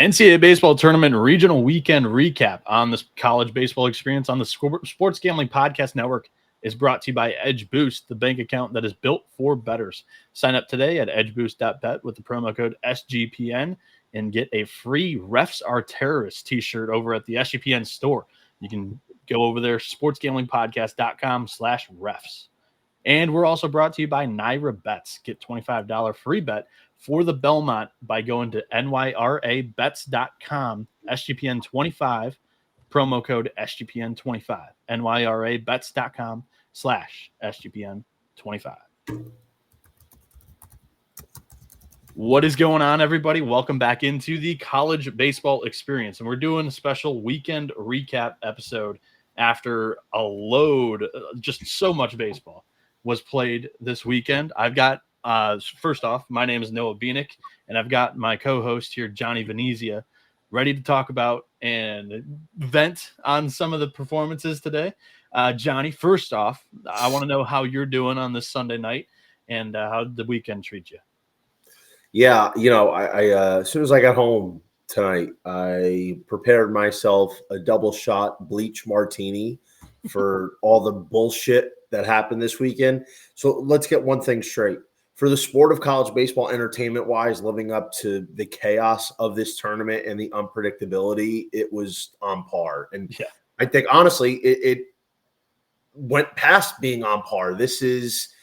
NCAA Baseball Tournament Regional Weekend Recap on the College Baseball Experience on the Sports Gambling Podcast Network is brought to you by Edge Boost, the bank account that is built for bettors. Sign up today at edgeboost.bet with the promo code SGPN and get a free Refs Are Terrorists t-shirt over at the SGPN store. You can go over there, sportsgamblingpodcast.com/refs. And we're also brought to you by Naira Bets. Get $25 free bet for the Belmont by going to nyrabets.com, SGPN25, promo code SGPN25, nyrabets.com/SGPN25. What is going on, everybody? Welcome back into the College Baseball Experience. And we're doing a special weekend recap episode after a load, just so much baseball was played this weekend. I've got, first off, my name is Noah Bieniek, and I've got my co-host here, Johnny Venezia, ready to talk about and vent on some of the performances today. Johnny, first off, I want to know how you're doing on this Sunday night and how did the weekend treat you? Yeah, I as soon as I got home tonight, I prepared myself a double shot bleach martini for all the bullshit that happened this weekend. So let's get one thing straight. For the sport of college baseball, entertainment-wise, living up to the chaos of this tournament and the unpredictability, it was on par. And yeah, I think, honestly, it went past being on par. This is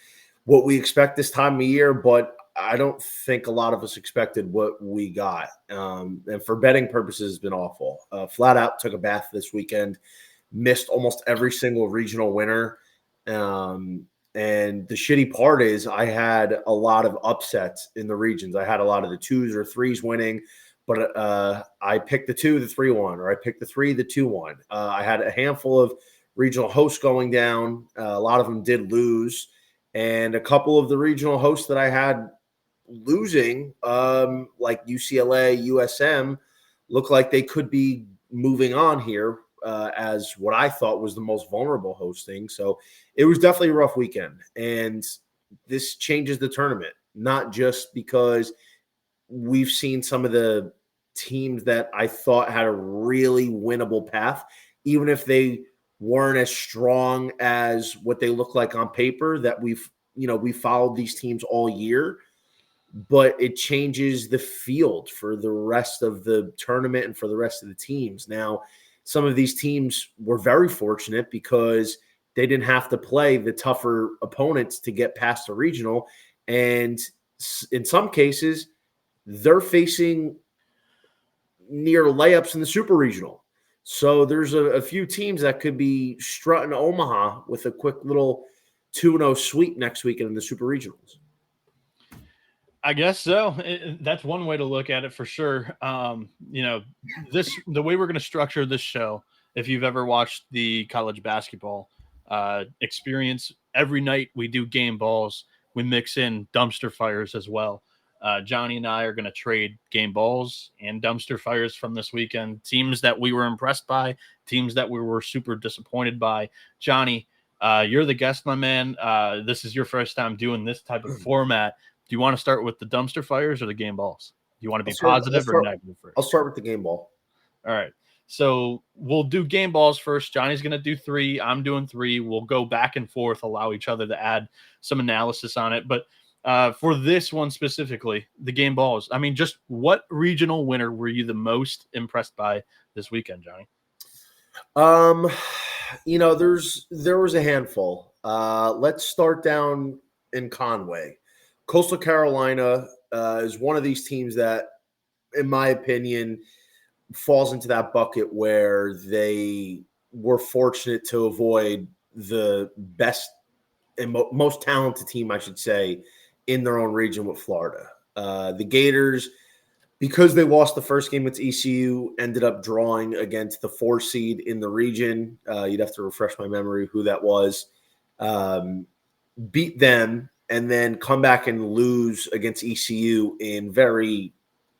what we expect this time of year, but I don't think a lot of us expected what we got. And for betting purposes, it's been awful. Flat out took a bath this weekend, missed almost every single regional winner. And the shitty part is I had a lot of upsets in the regions. I had a lot of the 2s or 3s winning, but I picked the 2, the 3-1, or I picked the 3, the 2-1. I had a handful of regional hosts going down. A lot of them did lose. And a couple of the regional hosts that I had losing, like UCLA, USM, look like they could be moving on here as what I thought was the most vulnerable hosting. So it was definitely a rough weekend. And this changes the tournament, not just because we've seen some of the teams that I thought had a really winnable path, even if they weren't as strong as what they look like on paper, that we followed these teams all year. But it changes the field for the rest of the tournament and for the rest of the teams. Now, some of these teams were very fortunate because they didn't have to play the tougher opponents to get past the regional. And in some cases, they're facing near layups in the super regional. So there's a few teams that could be strutting Omaha with a quick little 2-0 sweep next weekend in the super regionals. I guess so. That's one way to look at it for sure. The way we're going to structure this show, if you've ever watched the college basketball experience, every night we do game balls. We mix in dumpster fires as well. Johnny and I are going to trade game balls and dumpster fires from this weekend. Teams that we were impressed by, teams that we were super disappointed by. Johnny, you're the guest, my man. This is your first time doing this type of format. Do you want to start with the dumpster fires or the game balls? Do you want to be positive or negative first? I'll start with the game ball. All right. So we'll do game balls first. Johnny's going to do 3. I'm doing 3. We'll go back and forth, allow each other to add some analysis on it. But for this one specifically, the game balls, I mean, just what regional winner were you the most impressed by this weekend, Johnny? There was a handful. Let's start down in Conway. Coastal Carolina is one of these teams that, in my opinion, falls into that bucket where they were fortunate to avoid the best and most talented team, I should say, in their own region with Florida. The Gators, because they lost the first game against ECU, ended up drawing against the 4 seed in the region. You'd have to refresh my memory who that was. Beat them, and then come back and lose against ECU in very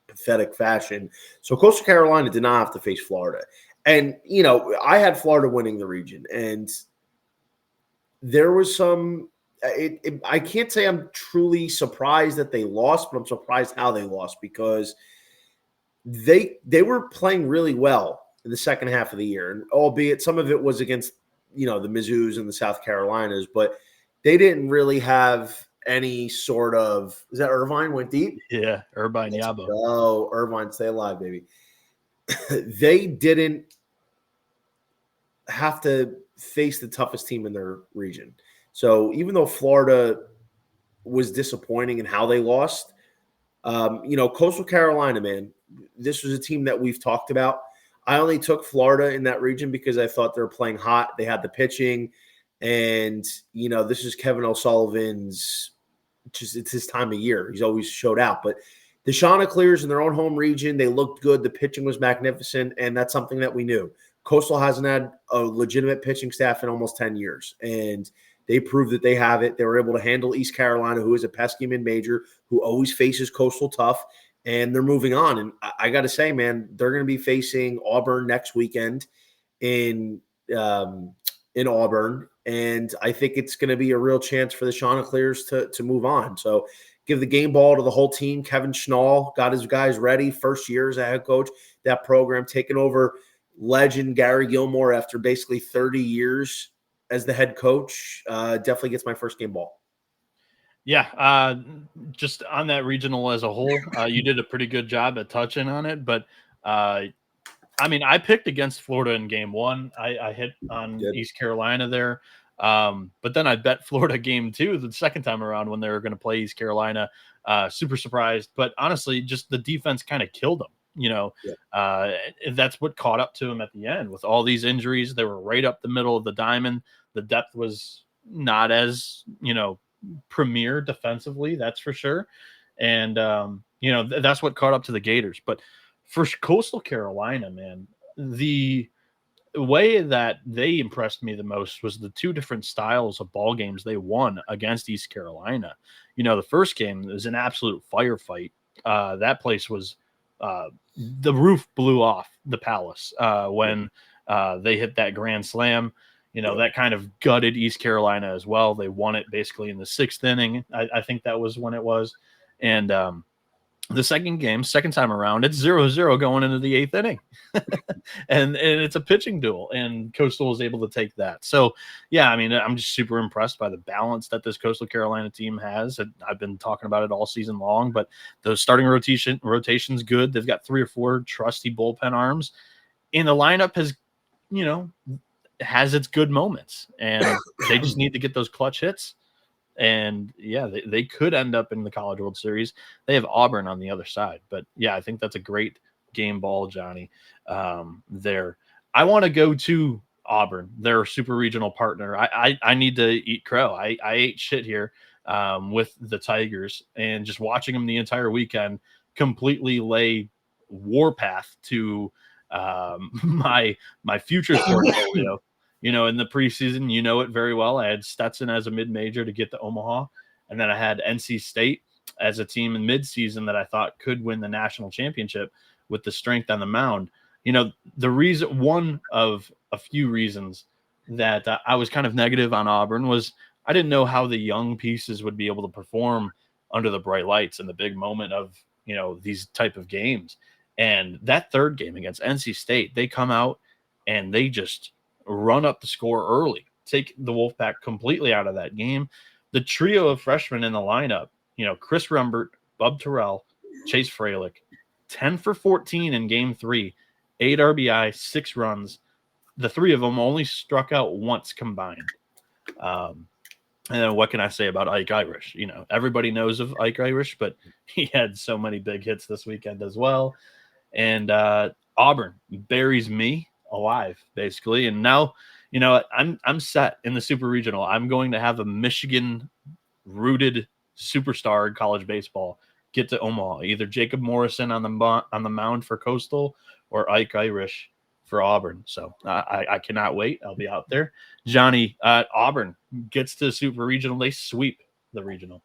pathetic fashion. So Coastal Carolina did not have to face Florida. And, I had Florida winning the region. And there was some I can't say I'm truly surprised that they lost, but I'm surprised how they lost because they were playing really well in the second half of the year, and albeit some of it was against the Mizzous and the South Carolinas, but they didn't really have any sort of – is that Irvine went deep? Yeah, Irvine Yabo. Oh, Irvine, stay alive, baby. They didn't have to face the toughest team in their region. So even though Florida was disappointing in how they lost, Coastal Carolina, man, this was a team that we've talked about. I only took Florida in that region because I thought they were playing hot. They had the pitching, and this is Kevin O'Sullivan's. It's his time of year. He's always showed out. But the Chanticleers in their own home region, they looked good. The pitching was magnificent, and that's something that we knew. Coastal hasn't had a legitimate pitching staff in almost 10 years, and they proved that they have it. They were able to handle East Carolina, who is a pesky mid-major, who always faces Coastal tough, and they're moving on. And I got to say, man, they're going to be facing Auburn next weekend in Auburn, and I think it's going to be a real chance for the Chanticleers to move on. So give the game ball to the whole team. Kevin Schnall got his guys ready. First year as a head coach, that program taking over legend Gary Gilmore after basically 30 years as the head coach. Definitely gets my first game ball. Yeah, just on that regional as a whole, you did a pretty good job at touching on it. But, I picked against Florida in game one. I hit on East Carolina there. But then I bet Florida game two the second time around when they were going to play East Carolina. Super surprised. But honestly, just the defense kind of killed them. That's what caught up to them at the end with all these injuries. They were right up the middle of the diamond. The depth was not as, premier defensively, that's for sure. And, that's what caught up to the Gators. But for Coastal Carolina, man, the way that they impressed me the most was the two different styles of ball games they won against East Carolina. The first game was an absolute firefight. That place was the roof blew off the Palace when they hit that grand slam. That kind of gutted East Carolina as well. They won it basically in the sixth inning. I think that was when it was. And the second time around, it's 0-0 going into the eighth inning. and it's a pitching duel, and Coastal was able to take that. So, yeah, I'm just super impressed by the balance that this Coastal Carolina team has. I've been talking about it all season long, but the starting rotation's good. They've got 3 or 4 trusty bullpen arms, and the lineup has its good moments, and they just need to get those clutch hits. And yeah, they could end up in the College World Series. They have Auburn on the other side, but yeah, I think that's a great game ball, Johnny. There, I want to go to Auburn, their super regional partner. I need to eat crow. I ate shit here with the Tigers, and just watching them the entire weekend completely lay warpath to my futures portfolio. In the preseason, it very well. I had Stetson as a mid-major to get to Omaha, and then I had NC State as a team in mid-season that I thought could win the national championship with the strength on the mound. The reason, one of a few reasons that I was kind of negative on Auburn was I didn't know how the young pieces would be able to perform under the bright lights in the big moment of, these type of games. And that third game against NC State, they come out and they just run up the score early, take the Wolfpack completely out of that game. The trio of freshmen in the lineup, Chris Rumbert, Bub Terrell, Chase Freilich, 10 for 14 in game 3, 8 RBI, 6 runs. The 3 of them only struck out once combined. And then what can I say about Ike Irish? Everybody knows of Ike Irish, but he had so many big hits this weekend as well. And Auburn buries me alive, basically. And now, I'm set in the super regional. I'm going to have a Michigan rooted superstar in college baseball get to Omaha, either Jacob Morrison on the mound for Coastal or Ike Irish for Auburn. So I cannot wait. I'll be out there. Johnny, Auburn gets to super regional. They sweep the regional.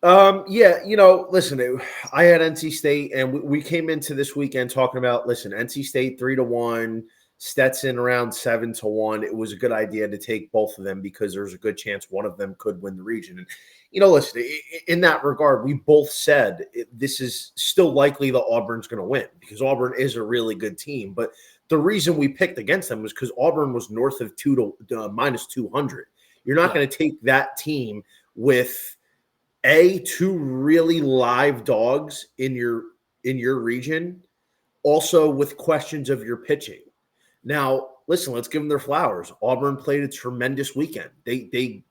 Listen, I had NC State, and we came into this weekend talking about, NC State 3-1, Stetson around 7-1. It was a good idea to take both of them because there's a good chance one of them could win the region. And listen, in that regard, we both said this is still likely that Auburn's going to win because Auburn is a really good team. But the reason we picked against them was because Auburn was north of minus 200. You're not going to take that team with two really live dogs in your region, also with questions of your pitching. Now, listen, let's give them their flowers. Auburn played a tremendous weekend. They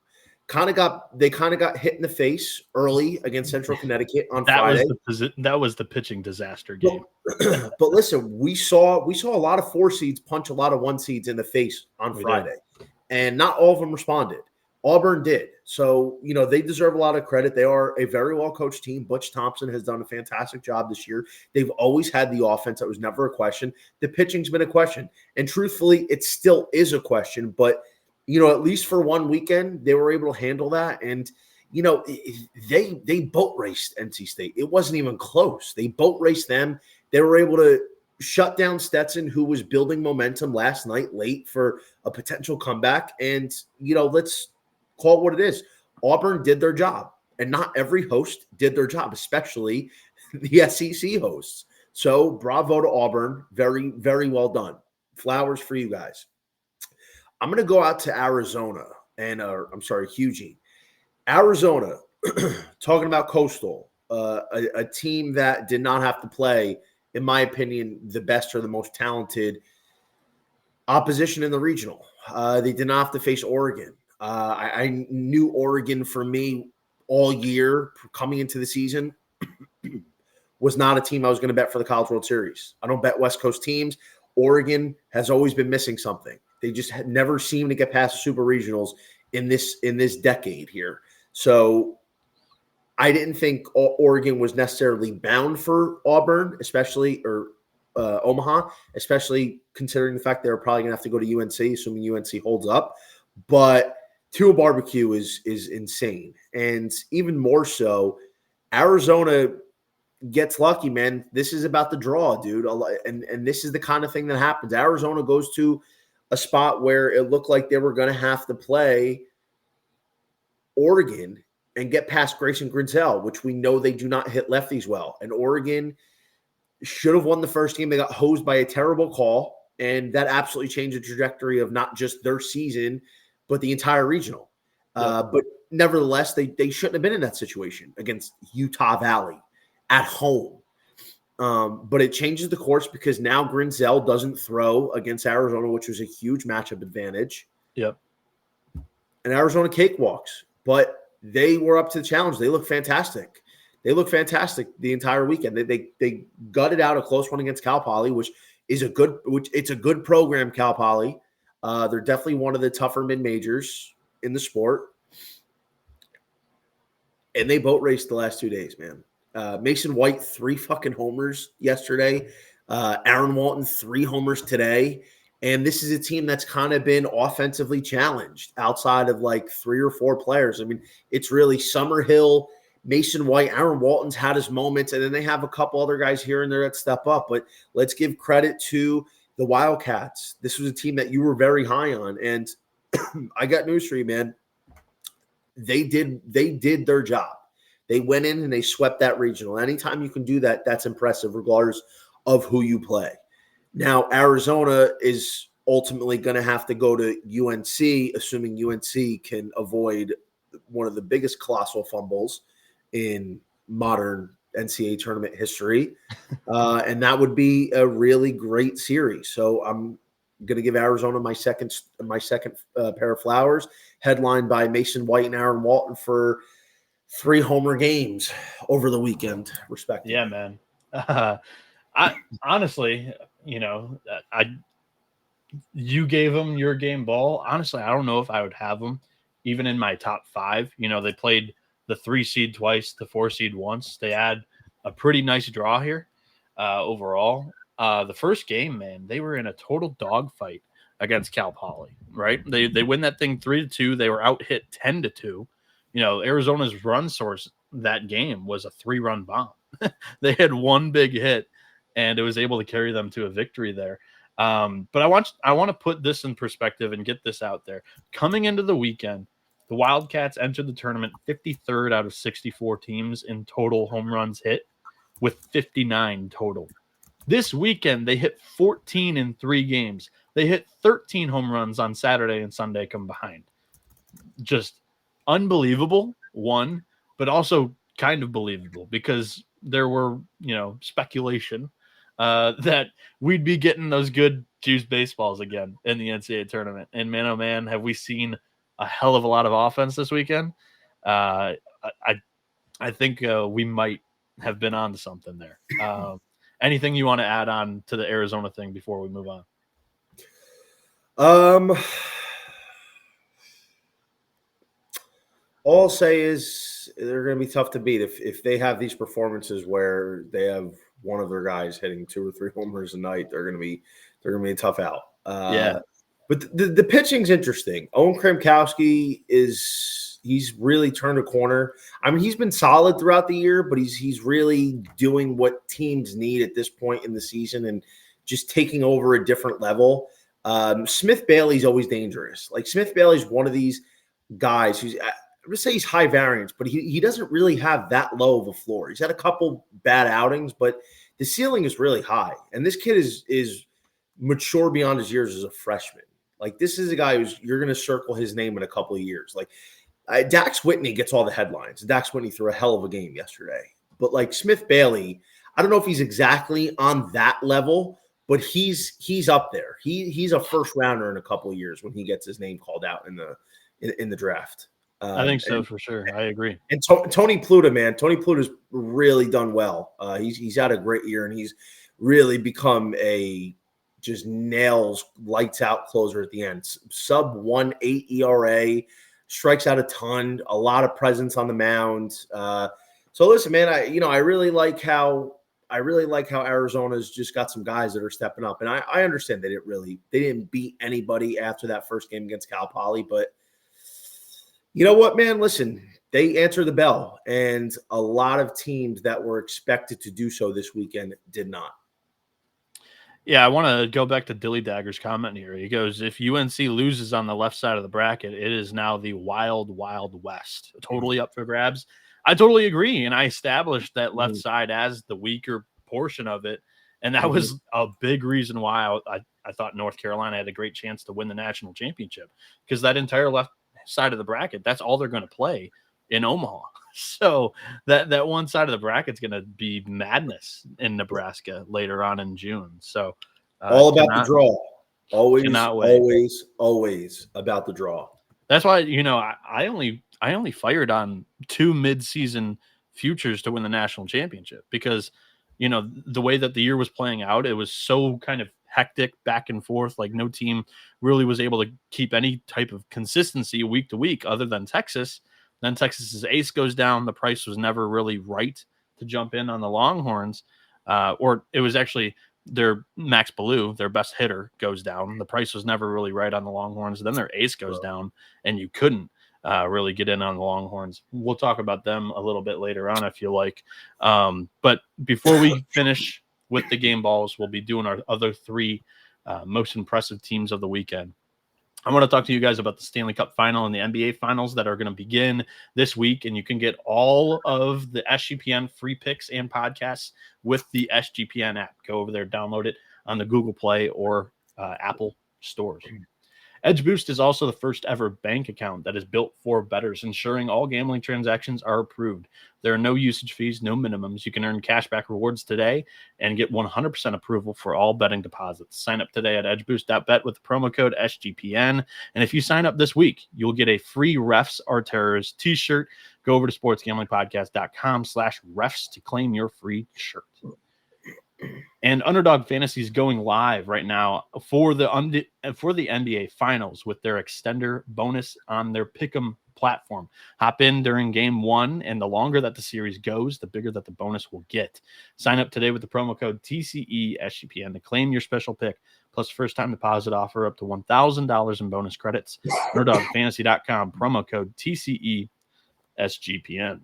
kind of got hit in the face early against Central Connecticut on Friday. That was the pitching disaster game. But listen, we saw a lot of 4 seeds punch a lot of 1 seeds in the face on Friday, and not all of them responded. Auburn did. So, they deserve a lot of credit. They are a very well-coached team. Butch Thompson has done a fantastic job this year. They've always had the offense. That was never a question. The pitching's been a question. And truthfully, it still is a question. But, at least for one weekend, they were able to handle that. And, they boat raced NC State. It wasn't even close. They boat raced them. They were able to shut down Stetson, who was building momentum last night late for a potential comeback. And, let's call it what it is. Auburn did their job, and not every host did their job, especially the SEC hosts. So bravo to Auburn. Very, very well done. Flowers for you guys. I'm going to go out to Arizona and Eugene. Arizona, talking about Coastal, a team that did not have to play, in my opinion, the best or the most talented opposition in the regional. They did not have to face Oregon. I knew Oregon for me all year coming into the season was not a team I was going to bet for the College World Series. I don't bet West Coast teams. Oregon has always been missing something. They just had never seemed to get past Super Regionals in this decade here. So I didn't think Oregon was necessarily bound for Auburn, especially Omaha, especially considering the fact they're probably going to have to go to UNC, assuming UNC holds up. But Tua Barbecue is insane. And even more so, Arizona gets lucky, man. This is about the draw, dude. And this is the kind of thing that happens. Arizona goes to a spot where it looked like they were going to have to play Oregon and get past Grayson Grisel, which we know they do not hit lefties well. And Oregon should have won the first game. They got hosed by a terrible call, and that absolutely changed the trajectory of not just their season, but the entire regional. But nevertheless, they shouldn't have been in that situation against Utah Valley at home. But it changes the course because now Grisel doesn't throw against Arizona, which was a huge matchup advantage. Yep. And Arizona cakewalks. But they were up to the challenge. They look fantastic. They look fantastic the entire weekend. They gutted out a close one against Cal Poly, it's a good program, Cal Poly. They're definitely one of the tougher mid-majors in the sport. And they boat raced the last 2 days, man. Mason White, 3 fucking homers yesterday. Aaron Walton, 3 homers today. And this is a team that's kind of been offensively challenged outside of like 3 or 4 players. I mean, it's really Summerhill, Mason White, Aaron Walton's had his moments, and then they have a couple other guys here and there that step up. But let's give credit to the Wildcats. This was a team that you were very high on. And I got news for you, man. They did their job. They went in and they swept that regional. Anytime you can do that, that's impressive, regardless of who you play. Now, Arizona is ultimately going to have to go to UNC, assuming UNC can avoid one of the biggest colossal fumbles in modern NCAA tournament history. And that would be a really great series. So I'm going to give Arizona my second pair of flowers, headlined by Mason White and Aaron Walton for 3 homer games over the weekend, respectively. Yeah, man. I honestly, you gave them your game ball. Honestly, I don't know if I would have them even in my top 5. They played the 3 seed twice, the 4 seed once. They had a pretty nice draw here overall. The first game, man, they were in a total dogfight against Cal Poly, right? They win that thing 3-2. They were out hit 10-2. Arizona's run source that game was a 3-run bomb. They had 1 big hit, and it was able to carry them to a victory there. But I want to put this in perspective and get this out there. Coming into the weekend, The Wildcats entered the tournament 53rd out of 64 teams in total home runs hit, with 59 total. This weekend, they hit 14 in 3 games. They hit 13 home runs on Saturday and Sunday combined. Just unbelievable, one, but also kind of believable because there were, speculation that we'd be getting those good juice baseballs again in the NCAA tournament. And man, oh man, have we seen a hell of a lot of offense this weekend. I think we might have been on to something there. Anything you want to add on to the Arizona thing before we move on? All I'll say is they're going to be tough to beat if they have these performances where they have one of their guys hitting 2 or 3 homers a night. They're going to be a tough out. Yeah. But the pitching's interesting. Owen Kramkowski he's really turned a corner. I mean, he's been solid throughout the year, but he's really doing what teams need at this point in the season and just taking over a different level. Smith Bailey's always dangerous. Like Smith Bailey's one of these guys who's I'm going to say he's high variance, but he doesn't really have that low of a floor. He's had a couple bad outings, but the ceiling is really high. And this kid is mature beyond his years as a freshman. Like this is a guy you're going to circle his name in a couple of years. Like Dax Whitney gets all the headlines. Dax Whitney threw a hell of a game yesterday. But like Smith Bailey, I don't know if he's exactly on that level, but he's up there. He's a first rounder in a couple of years when he gets his name called out in the draft. I think so for sure. I agree. And Tony Pluta, man, Tony Pluta's really done well. He's had a great year, and he's really become a just nails lights out closer at the end. Sub 1.8 ERA, strikes out a ton, a lot of presence on the mound. So listen, man, I really like how Arizona's just got some guys that are stepping up, and I understand they didn't beat anybody after that first game against Cal Poly, but you know what, man? Listen, they answered the bell, and a lot of teams that were expected to do so this weekend did not. Yeah, I want to go back to Dilly Dagger's comment here. He goes, if UNC loses on the left side of the bracket, it is now the wild, wild west. Totally up for grabs. I totally agree, and I established that left side as the weaker portion of it, and that was a big reason why I thought North Carolina had a great chance to win the national championship, because that entire left side of the bracket, that's all they're going to play in Omaha. So that one side of the bracket is going to be madness in Nebraska later on in June. So all about the draw. Always about the draw. That's why, I only fired on 2 midseason futures to win the national championship because, the way that the year was playing out, it was so kind of hectic back and forth. Like no team really was able to keep any type of consistency week to week other than Texas. Then Texas's ace goes down. The price was never really right to jump in on the Longhorns, or it was actually their Max Ballou, their best hitter, goes down. The price was never really right on the Longhorns. Then their ace goes down, and you couldn't really get in on the Longhorns. We'll talk about them a little bit later on if you like. But before we finish with the game balls, we'll be doing our other 3 most impressive teams of the weekend. I want to talk to you guys about the Stanley Cup Final and the NBA Finals that are going to begin this week, and you can get all of the SGPN free picks and podcasts with the SGPN app. Go over there, download it on the Google Play or Apple stores. Edge Boost is also the first ever bank account that is built for bettors, ensuring all gambling transactions are approved. There are no usage fees, no minimums. You can earn cashback rewards today and get 100% approval for all betting deposits. Sign up today at edgeboost.bet with the promo code SGPN. And if you sign up this week, you'll get a free Refs Are Terrors t-shirt. Go over to sportsgamblingpodcast.com/refs to claim your free shirt. And Underdog Fantasy is going live right now for the NBA Finals with their extender bonus on their Pick'em platform. Hop in during game 1, and the longer that the series goes, the bigger that the bonus will get. Sign up today with the promo code TCESGPN to claim your special pick, plus first-time deposit offer up to $1,000 in bonus credits. UnderdogFantasy.com, promo code TCESGPN.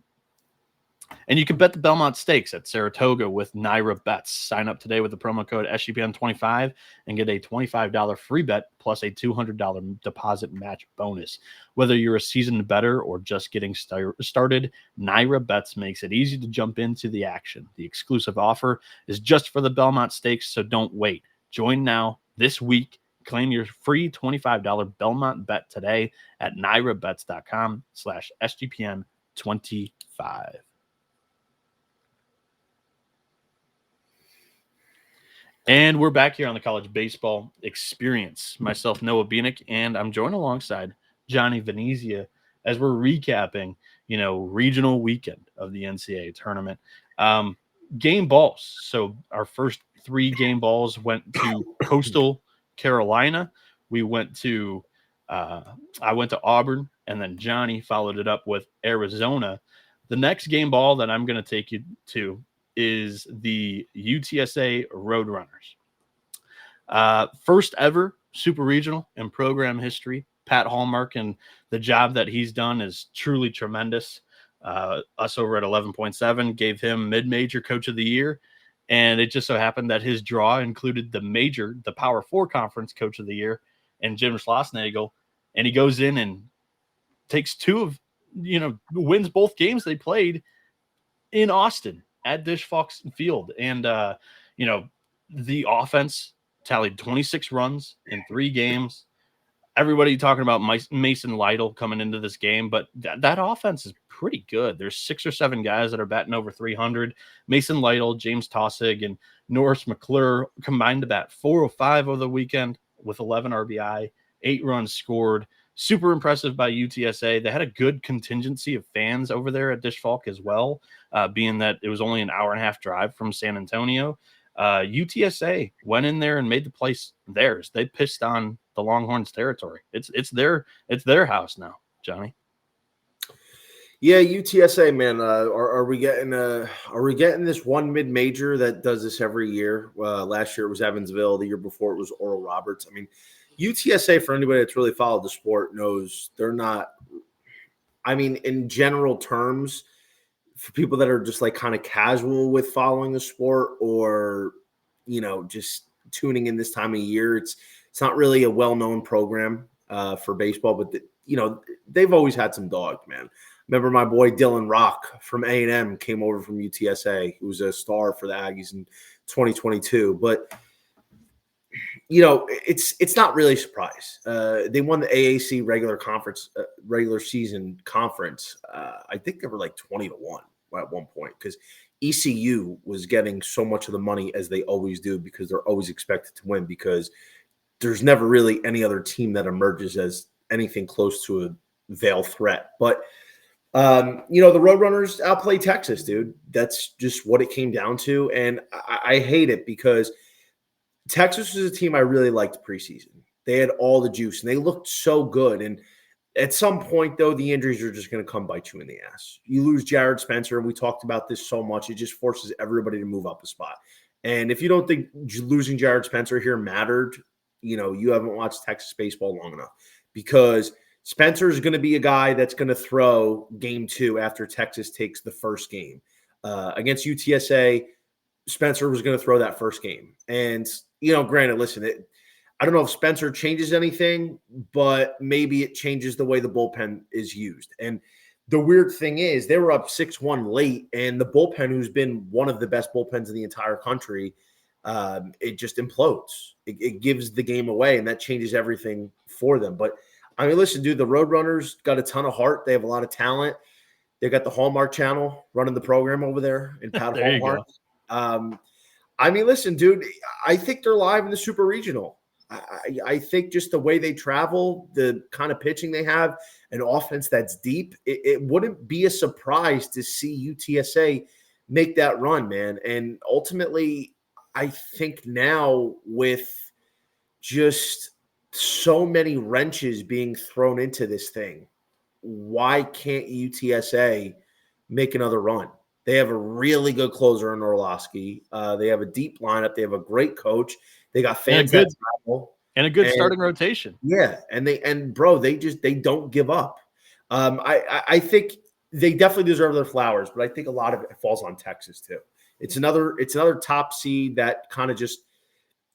And you can bet the Belmont Stakes at Saratoga with Naira Bets. Sign up today with the promo code SGPN25 and get a $25 free bet plus a $200 deposit match bonus. Whether you're a seasoned bettor or just getting started, Naira Bets makes it easy to jump into the action. The exclusive offer is just for the Belmont Stakes, so don't wait. Join now this week. Claim your free $25 Belmont bet today at nairabets.com/SGPN25. And we're back here on the College Baseball Experience. Myself, Noah Bieniek, and I'm joined alongside Johnny Venezia as we're recapping, regional weekend of the NCAA tournament. Game balls. So our first 3 game balls went to Coastal Carolina. I went to Auburn, and then Johnny followed it up with Arizona. The next game ball that I'm going to take you to is the UTSA Roadrunners. First ever super regional in program history. Pat Hallmark and the job that he's done is truly tremendous. Us over at 11.7 gave him mid-major coach of the year. And it just so happened that his draw included the Power 4 conference coach of the year, and Jim Schlossnagle. And he goes in and takes wins both games they played in Austin at Dish Fox Field. And, the offense tallied 26 runs in 3 games. Everybody talking about Mason Lytle coming into this game, but that offense is pretty good. There's 6 or 7 guys that are batting over 300. Mason Lytle, James Tossig, and Norris McClure combined to bat 405 over the weekend with 11 RBI, 8 runs scored. Super impressive by UTSA. They had a good contingency of fans over there at Dish Falk as well, being that it was only an hour and a half drive from San Antonio. UTSA went in there and made the place theirs. They pissed on the Longhorns territory. It's their house now, Johnny. Yeah, UTSA, man. Are we getting this one mid-major that does this every year? Last year it was Evansville. The year before it was Oral Roberts. I mean, UTSA, for anybody that's really followed the sport, knows they're not. I mean, in general terms, for people that are just like kind of casual with following the sport, or just tuning in this time of year, it's not really a well-known program for baseball, but they've always had some dogs, man. Remember my boy Dylan Rock from A&M came over from UTSA, who was a star for the Aggies in 2022. But it's not really a surprise. They won the AAC regular season conference. I think they were like 20-1 at one point, because ECU was getting so much of the money, as they always do, because they're always expected to win, because there's never really any other team that emerges as anything close to a veil threat. But the Roadrunners outplayed Texas, dude. That's just what it came down to. And I hate it, because Texas was a team I really liked preseason. They had all the juice, and they looked so good. And at some point, though, the injuries are just going to come bite you in the ass. You lose Jared Spencer, and we talked about this so much. It just forces everybody to move up a spot. And if you don't think losing Jared Spencer here mattered, you haven't watched Texas baseball long enough, because Spencer is going to be a guy that's going to throw game 2 after Texas takes the first game. Against UTSA, Spencer was going to throw that first game. And, granted, listen, I don't know if Spencer changes anything, but maybe it changes the way the bullpen is used. And the weird thing is, they were up 6-1 late, and the bullpen, who's been one of the best bullpens in the entire country, it just implodes. It gives the game away, and that changes everything for them. But, I mean, listen, dude, the Roadrunners got a ton of heart. They have a lot of talent. They got the Hallmark Channel running the program over there in Pat Hallmark. I mean, listen, dude, I think they're live in the Super Regional. I think just the way they travel, the kind of pitching they have, an offense that's deep, it wouldn't be a surprise to see UTSA make that run, man. And ultimately, I think now, with just so many wrenches being thrown into this thing, why can't UTSA make another run? They have a really good closer in Orlowski. They have a deep lineup. They have a great coach. They got fans that travel. And a good starting rotation. Yeah. And they don't give up. I think they definitely deserve their flowers, but I think a lot of it falls on Texas too. It's another top seed that kind of just,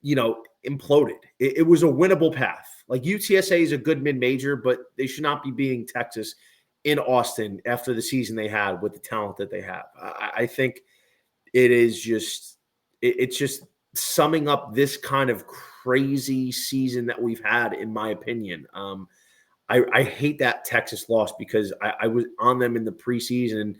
imploded. It was a winnable path. Like UTSA is a good mid-major, but they should not be beating Texas in Austin after the season they had with the talent that they have. I think it is just it's just summing up this kind of crazy season that we've had, in my opinion. I hate that Texas loss because I was on them in the preseason. And,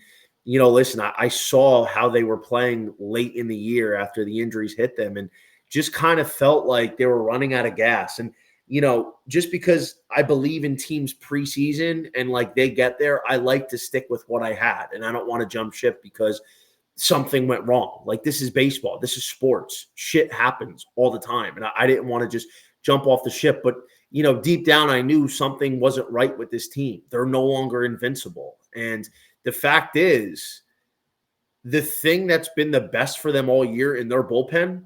listen, I saw how they were playing late in the year after the injuries hit them and just kind of felt like they were running out of gas. And, just because I believe in teams preseason and like they get there, I like to stick with what I had. And I don't want to jump ship because something went wrong. Like, this is baseball. This is sports. Shit happens all the time. And I didn't want to just jump off the ship. But, deep down, I knew something wasn't right with this team. They're no longer invincible. And the fact is, the thing that's been the best for them all year in their bullpen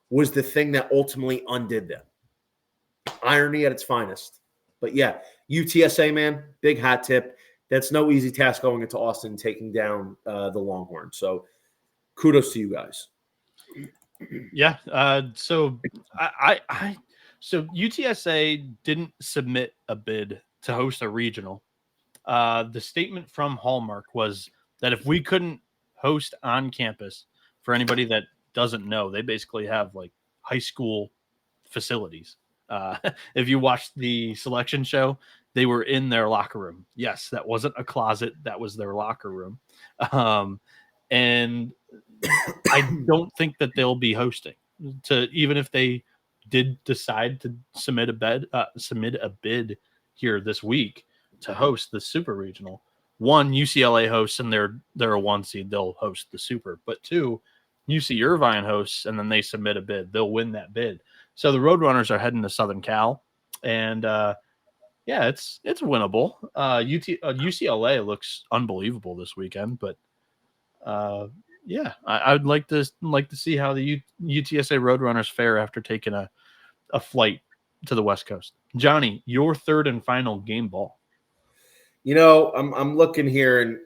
was the thing that ultimately undid them. Irony at its finest. But yeah, UTSA, man, big hat tip. That's no easy task going into Austin, taking down the Longhorns. So kudos to you guys. Yeah. So UTSA didn't submit a bid to host a regional. The statement from Hallmark was that if we couldn't host on campus, for anybody that doesn't know, they basically have like high school facilities. If you watched the selection show, they were in their locker room. Yes, that wasn't a closet. That was their locker room. And I don't think that they'll be hosting, even if they did decide to submit a bid here this week to host the Super Regional. One, UCLA hosts and they're a 1 seed. They'll host the Super. But two, UC Irvine hosts and then they submit a bid. They'll win that bid. So the Roadrunners are heading to Southern Cal, and it's winnable. UCLA looks unbelievable this weekend, but I'd like to see how the UTSA Roadrunners fare after taking a flight to the West Coast. Johnny, your third and final game ball. I'm looking here, and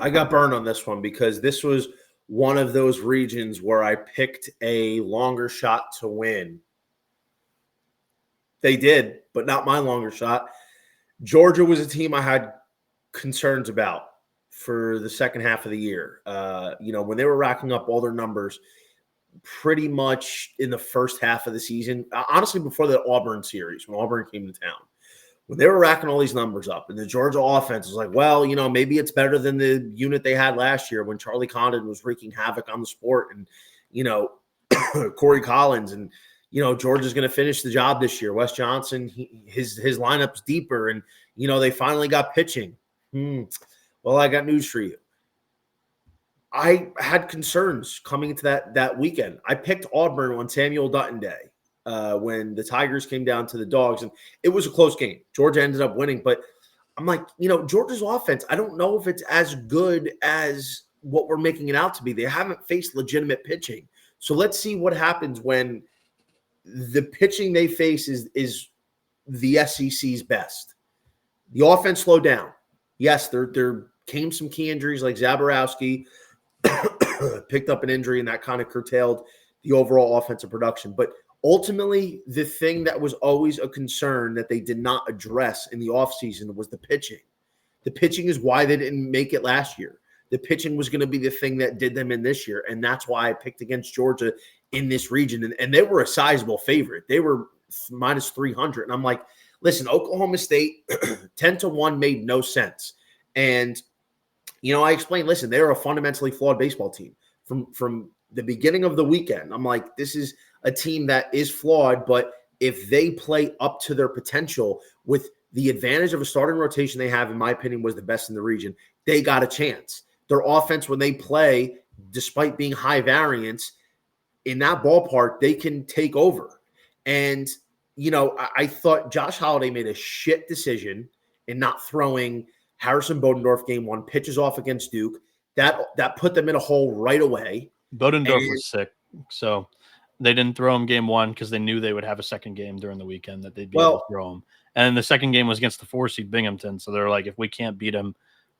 I got burned on this one because this was one of those regions where I picked a longer shot to win. They did, but not my longer shot. Georgia was a team I had concerns about for the second half of the year. When they were racking up all their numbers pretty much in the first half of the season, honestly, before the Auburn series, when Auburn came to town, when they were racking all these numbers up and the Georgia offense was like, well, maybe it's better than the unit they had last year when Charlie Condon was wreaking havoc on the sport and, Corey Collins and, Georgia's going to finish the job this year. Wes Johnson, his lineup's deeper and, they finally got pitching. Well, I got news for you. I had concerns coming into that weekend. I picked Auburn on Samuel Dutton Day. When the Tigers came down to the Dogs, and it was a close game. Georgia ended up winning, but I'm like, Georgia's offense, I don't know if it's as good as what we're making it out to be. They haven't faced legitimate pitching. So let's see what happens when the pitching they face is the SEC's best. The offense slowed down. Yes, there came some key injuries like Zaborowski picked up an injury, and that kind of curtailed the overall offensive production. But ultimately, the thing that was always a concern that they did not address in the offseason was the pitching. The pitching is why they didn't make it last year. The pitching was going to be the thing that did them in this year, and that's why I picked against Georgia in this region. And they were a sizable favorite. They were minus 300. And I'm like, listen, Oklahoma State, 10-1 made no sense. And, I explained, listen, they're a fundamentally flawed baseball team. From the beginning of the weekend, I'm like, this is a team that is flawed, but if they play up to their potential with the advantage of a starting rotation they have, in my opinion, was the best in the region, they got a chance. Their offense, when they play, despite being high variance, in that ballpark, they can take over. And, I thought Josh Holliday made a shit decision in not throwing Harrison Bodendorf game one, pitches off against Duke. That put them in a hole right away. Bodendorf was sick, so they didn't throw him game one because they knew they would have a second game during the weekend that they'd be able to throw him. And the second game was against the 4 seed Binghamton, so they're like, if we can't beat him,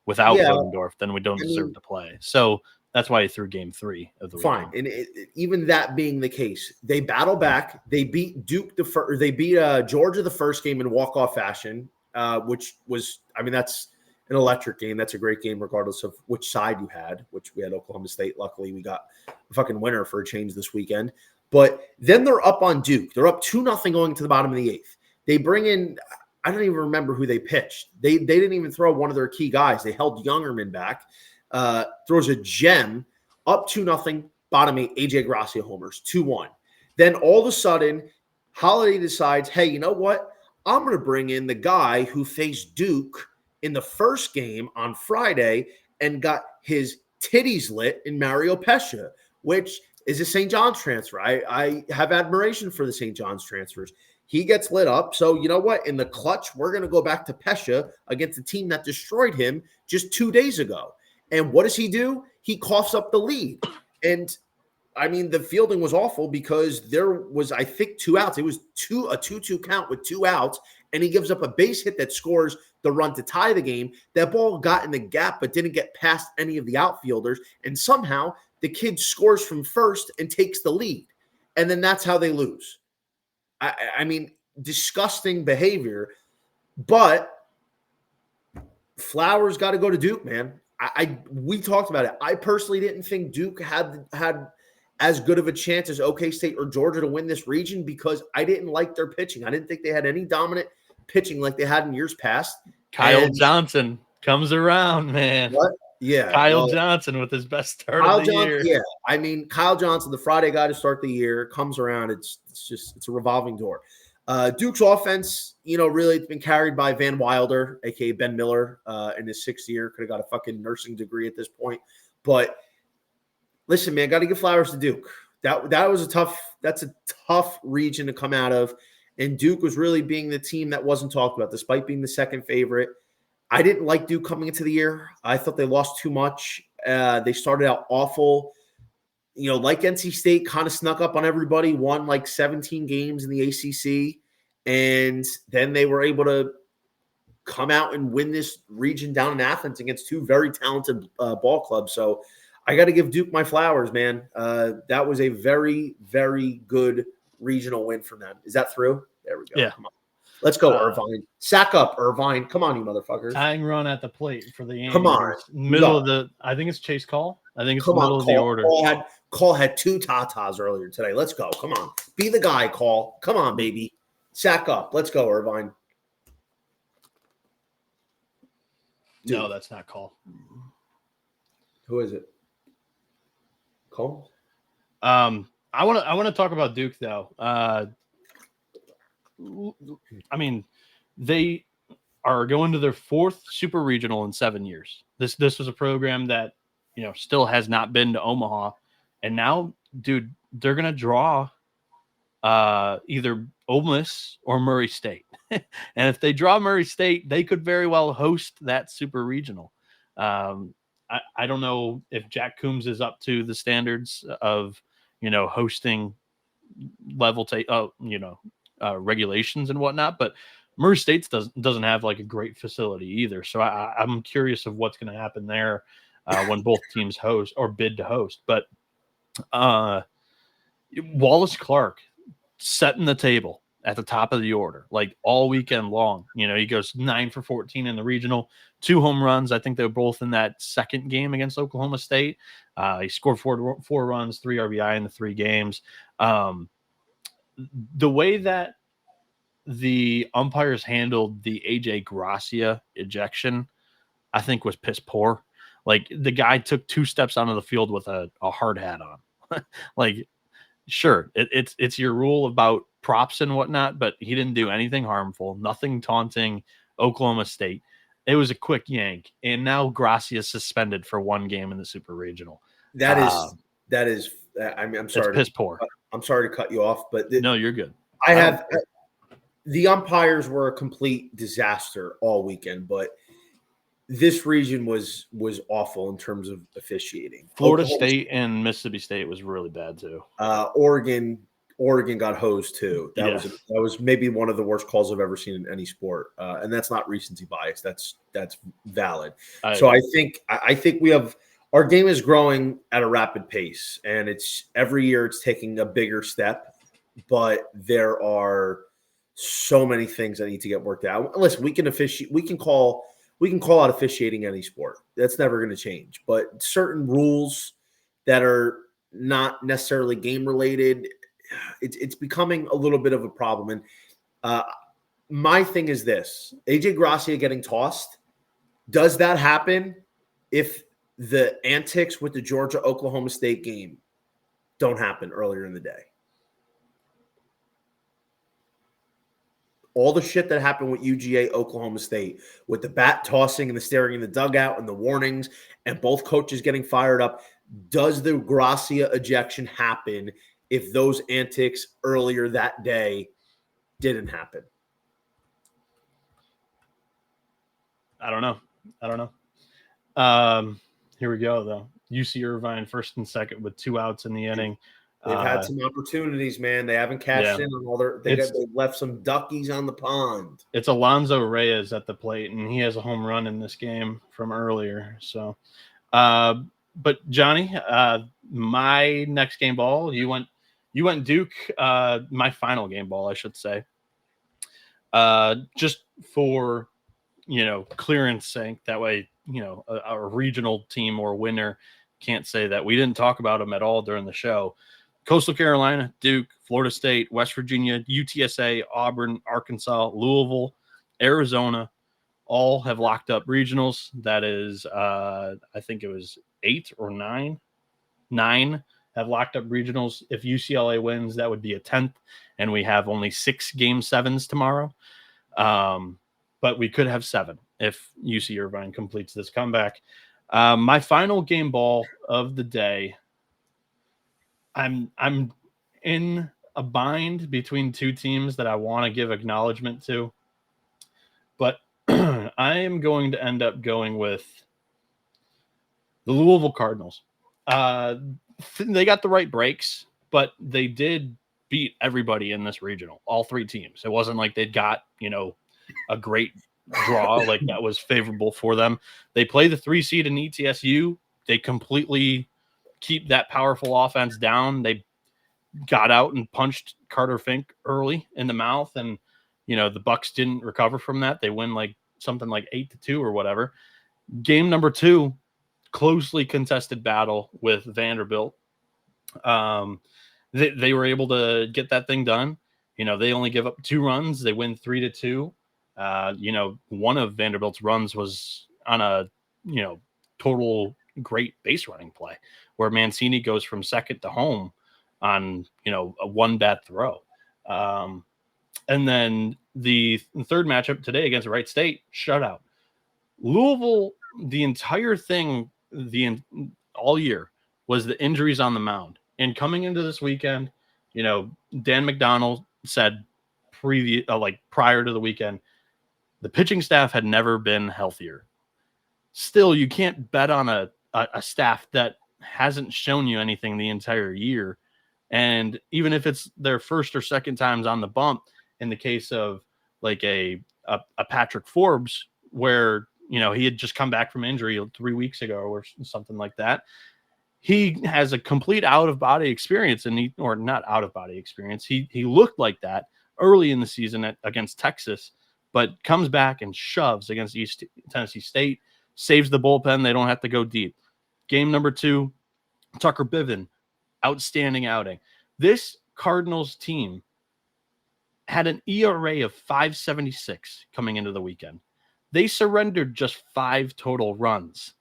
without Yeah, Bodendorf, then we don't deserve to play. So that's why he threw game 3 of the fine. weekend. And even that being the case, they battle back. They beat Duke they beat Georgia the first game in walk-off fashion, which was, I mean, that's an electric game. That's a great game regardless of which side you had, which we had Oklahoma State. Luckily, we got a fucking winner for a change this weekend. But then they're up on Duke. They're up 2-0 going to the bottom of the 8th. They bring in, I don't even remember who they pitched. They didn't even throw one of their key guys. They held Youngerman back, throws a gem, up 2-0, bottom 8, AJ Gracia homers, 2-1. Then all of a sudden, Holiday decides, hey, you know what? I'm going to bring in the guy who faced Duke in the first game on Friday and got his titties lit in Mario Pescia, which is a St. John's transfer. I have admiration for the St. John's transfers. He gets lit up. So you know what? In the clutch, we're going to go back to Pescia against a team that destroyed him just 2 days ago. And what does he do? He coughs up the lead. And I mean, the fielding was awful because there was, I think, 2 outs. It was a 2-2 count with 2 outs. And he gives up a base hit that scores the run to tie the game. That ball got in the gap, but didn't get past any of the outfielders. And somehow the kid scores from first and takes the lead. And then that's how they lose. I mean, disgusting behavior. But Flowers got to go to Duke, man. We talked about it. I personally didn't think Duke had as good of a chance as OK State or Georgia to win this region because I didn't like their pitching. I didn't think they had any dominant pitching like they had in years past. Kyle Johnson comes around, man. What? Yeah. Kyle Johnson with his best start of the year. Yeah. I mean, Kyle Johnson, the Friday guy to start the year, comes around. It's a revolving door. Duke's offense, really it's been carried by Van Wilder, a.k.a. Ben Miller, in his 6th year. Could have got a fucking nursing degree at this point. But listen, man, got to give flowers to Duke. That's a tough region to come out of. And Duke was really being the team that wasn't talked about, despite being the second favorite. I didn't like Duke coming into the year. I thought they lost too much. They started out awful. Like NC State, kind of snuck up on everybody, won like 17 games in the ACC. And then they were able to come out and win this region down in Athens against 2 very talented ball clubs. So I got to give Duke my flowers, man. That was a very, very good regional win for them. Is that through? There we go. Yeah. Come on. Let's go, Irvine. Sack up, Irvine. Come on, you motherfuckers. Tying run at the plate for the Yankees. Come on. Middle of the – I think it's Chase Call. I think it's the middle of the order. Call had 2 tatas earlier today. Let's go. Come on. Be the guy, Call. Come on, baby. Sack up. Let's go, Irvine. Dude. No, that's not Call. Who is it? Call? I want to talk about Duke though. I mean, they are going to their 4th super regional in 7 years. This was a program that still has not been to Omaha, and now, dude, they're gonna draw either Ole Miss or Murray State, and if they draw Murray State, they could very well host that super regional. I don't know if Jack Coombs is up to the standards of hosting level regulations and whatnot, but Murray State doesn't have like a great facility either. So I'm curious of what's going to happen there when both teams host or bid to host. But Wallace Clark setting the table at the top of the order, like all weekend long. He goes 9 for 14 in the regional, 2 home runs. I think they were both in that second game against Oklahoma State. He scored 4 runs, 3 RBI in the 3 games. The way that the umpires handled the AJ Gracia ejection, I think was piss poor. Like the guy took 2 steps onto the field with a hard hat on. Like, sure, it's your rule about props and whatnot, but he didn't do anything harmful, nothing taunting Oklahoma State. It was a quick yank, and now Gracia is suspended for 1 game in the Super Regional. That is. I mean, I'm sorry. It's piss poor. I'm sorry to cut you off, but no, you're good. The umpires were a complete disaster all weekend, but this region was awful in terms of officiating. Florida State and Mississippi State was really bad too. Oregon Oregon got hosed too. That Yeah. was maybe one of the worst calls I've ever seen in any sport, and that's not recency bias. That's valid. So I think we have our game is growing at a rapid pace, and it's every year it's taking a bigger step, but there are so many things that need to get worked out. Listen, we can officiate, we can call out officiating any sport. That's never going to change, but certain rules that are not necessarily game related, it's becoming a little bit of a problem. And my thing is this: AJ Gracia getting tossed. Does that happen if the antics with the Georgia-Oklahoma State game don't happen earlier in the day? All the shit that happened with UGA Oklahoma State, with the bat tossing and the staring in the dugout and the warnings and both coaches getting fired up, does the Gracia ejection happen if those antics earlier that day didn't happen? I don't know. Here we go, though. UC Irvine first and second with 2 outs in the inning. They've had some opportunities, man. They haven't cashed in on all their. They've left some duckies on the pond. It's Alonso Reyes at the plate, and he has a home run in this game from earlier. So, but Johnny, my next game ball, you went Duke. My final game ball, I should say. Just for clearance sake, that way a regional team or winner can't say that we didn't talk about them at all during the show. Coastal Carolina, Duke, Florida State, West Virginia, UTSA, Auburn, Arkansas, Louisville, Arizona, all have locked up regionals. That is, I think it was 8 or 9. 9 have locked up regionals. If UCLA wins, that would be a 10th, and we have only 6 game 7s tomorrow. But we could have 7 if UC Irvine completes this comeback. My final game ball of the day, I'm in a bind between 2 teams that I want to give acknowledgement to, but I am going to end up going with the Louisville Cardinals. They got the right breaks, but they did beat everybody in this regional, all 3 teams. It wasn't like they'd got, a great draw like that was favorable for them. They play the 3 seed in ETSU. They completely keep that powerful offense down. They got out and punched Carter Fink early in the mouth, and the Bucks didn't recover from that. They win like something like 8-2 or whatever. Game number 2, closely contested battle with Vanderbilt. They were able to get that thing done. They only give up 2 runs. They win 3-2. One of Vanderbilt's runs was on a total great base running play where Mancini goes from second to home on a 1 bat throw. And then the third matchup today against Wright State, shutout. Louisville, the entire thing all year was the injuries on the mound. And coming into this weekend, Dan McDonald said prior to the weekend, the pitching staff had never been healthier. Still, you can't bet on a staff that hasn't shown you anything the entire year. And even if it's their first or second times on the bump, in the case of like a Patrick Forbes, where, he had just come back from injury 3 weeks ago or something like that, he has a complete out-of-body experience, or not out-of-body experience. He looked like that early in the season against Texas, but comes back and shoves against East Tennessee State, saves the bullpen. They don't have to go deep. Game number 2, Tucker Biven, outstanding outing. This Cardinals team had an ERA of 5.76 coming into the weekend. They surrendered just 5 total runs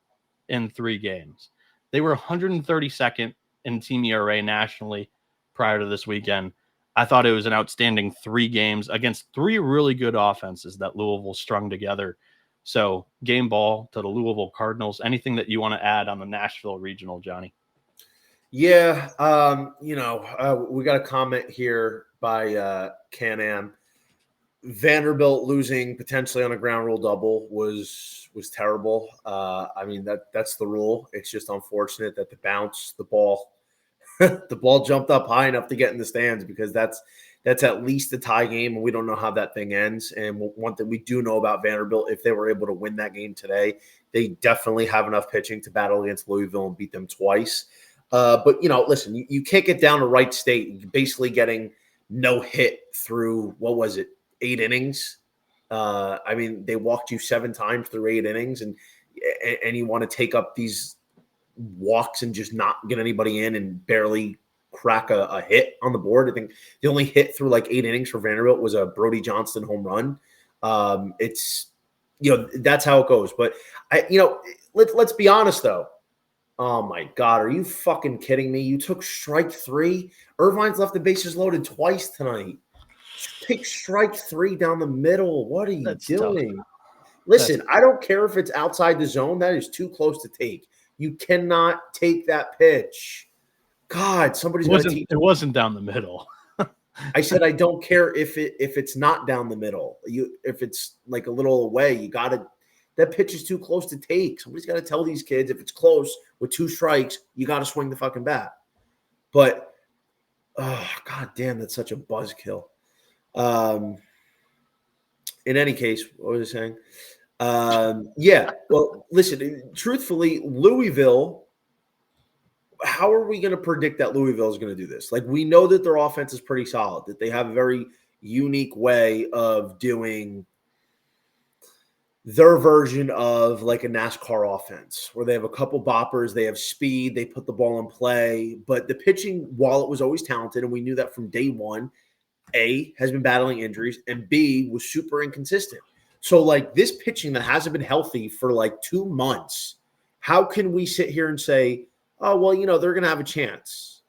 in 3 games. They were 132nd in team ERA nationally prior to this weekend. I thought it was an outstanding 3 games against 3 really good offenses that Louisville strung together. So game ball to the Louisville Cardinals. Anything that you want to add on the Nashville regional, Johnny? Yeah. We got a comment here by Can-Am. Vanderbilt losing potentially on a ground rule double was terrible. That's the rule. It's just unfortunate that the ball The ball jumped up high enough to get in the stands because that's at least a tie game, and we don't know how that thing ends. And one thing we do know about Vanderbilt, if they were able to win that game today, they definitely have enough pitching to battle against Louisville and beat them twice. But, listen, you can't get down to Wright State. You're basically getting no hit through, 8 innings? They walked you 7 times through 8 innings, and you want to take up these walks and just not get anybody in and barely crack a hit on the board. I think the only hit through like 8 innings for Vanderbilt was a Brody Johnston home run. It's, that's how it goes. But let's be honest though. Oh my God, are you fucking kidding me? You took strike 3. Irvine's left the bases loaded twice tonight. Take strike 3 down the middle. What are you doing? Tough. Listen, I don't care if it's outside the zone. That is too close to take. You cannot take that pitch. God, somebody's going to teach. It wasn't down the middle. I said I don't care if it's not down the middle. If it's like a little away, that pitch is too close to take. Somebody's got to tell these kids if it's close with 2 strikes, you got to swing the fucking bat. But God damn, that's such a buzzkill. In any case, what was I saying? Well, listen, truthfully, Louisville, how are we going to predict that Louisville is going to do this? Like, we know that their offense is pretty solid, that they have a very unique way of doing their version of like a NASCAR offense where they have a couple boppers, they have speed, they put the ball in play. But the pitching, while it was always talented, and we knew that from day one, A, has been battling injuries, and B, was super inconsistent. So, like, this pitching that hasn't been healthy for, like, 2 months, how can we sit here and say, oh, well, they're going to have a chance?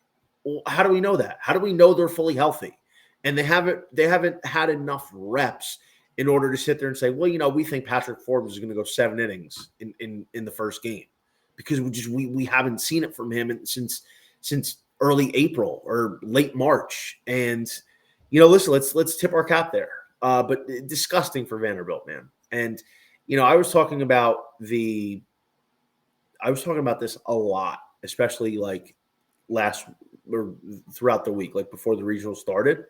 Well, how do we know that? How do we know they're fully healthy? And they haven't had enough reps in order to sit there and say, well, we think Patrick Forbes is going to go 7 innings in the first game because we haven't seen it from him since early April or late March. And, listen, let's tip our cap there. But disgusting for Vanderbilt, man. And, I was talking about this a lot, especially like last or throughout the week, like before the regional started.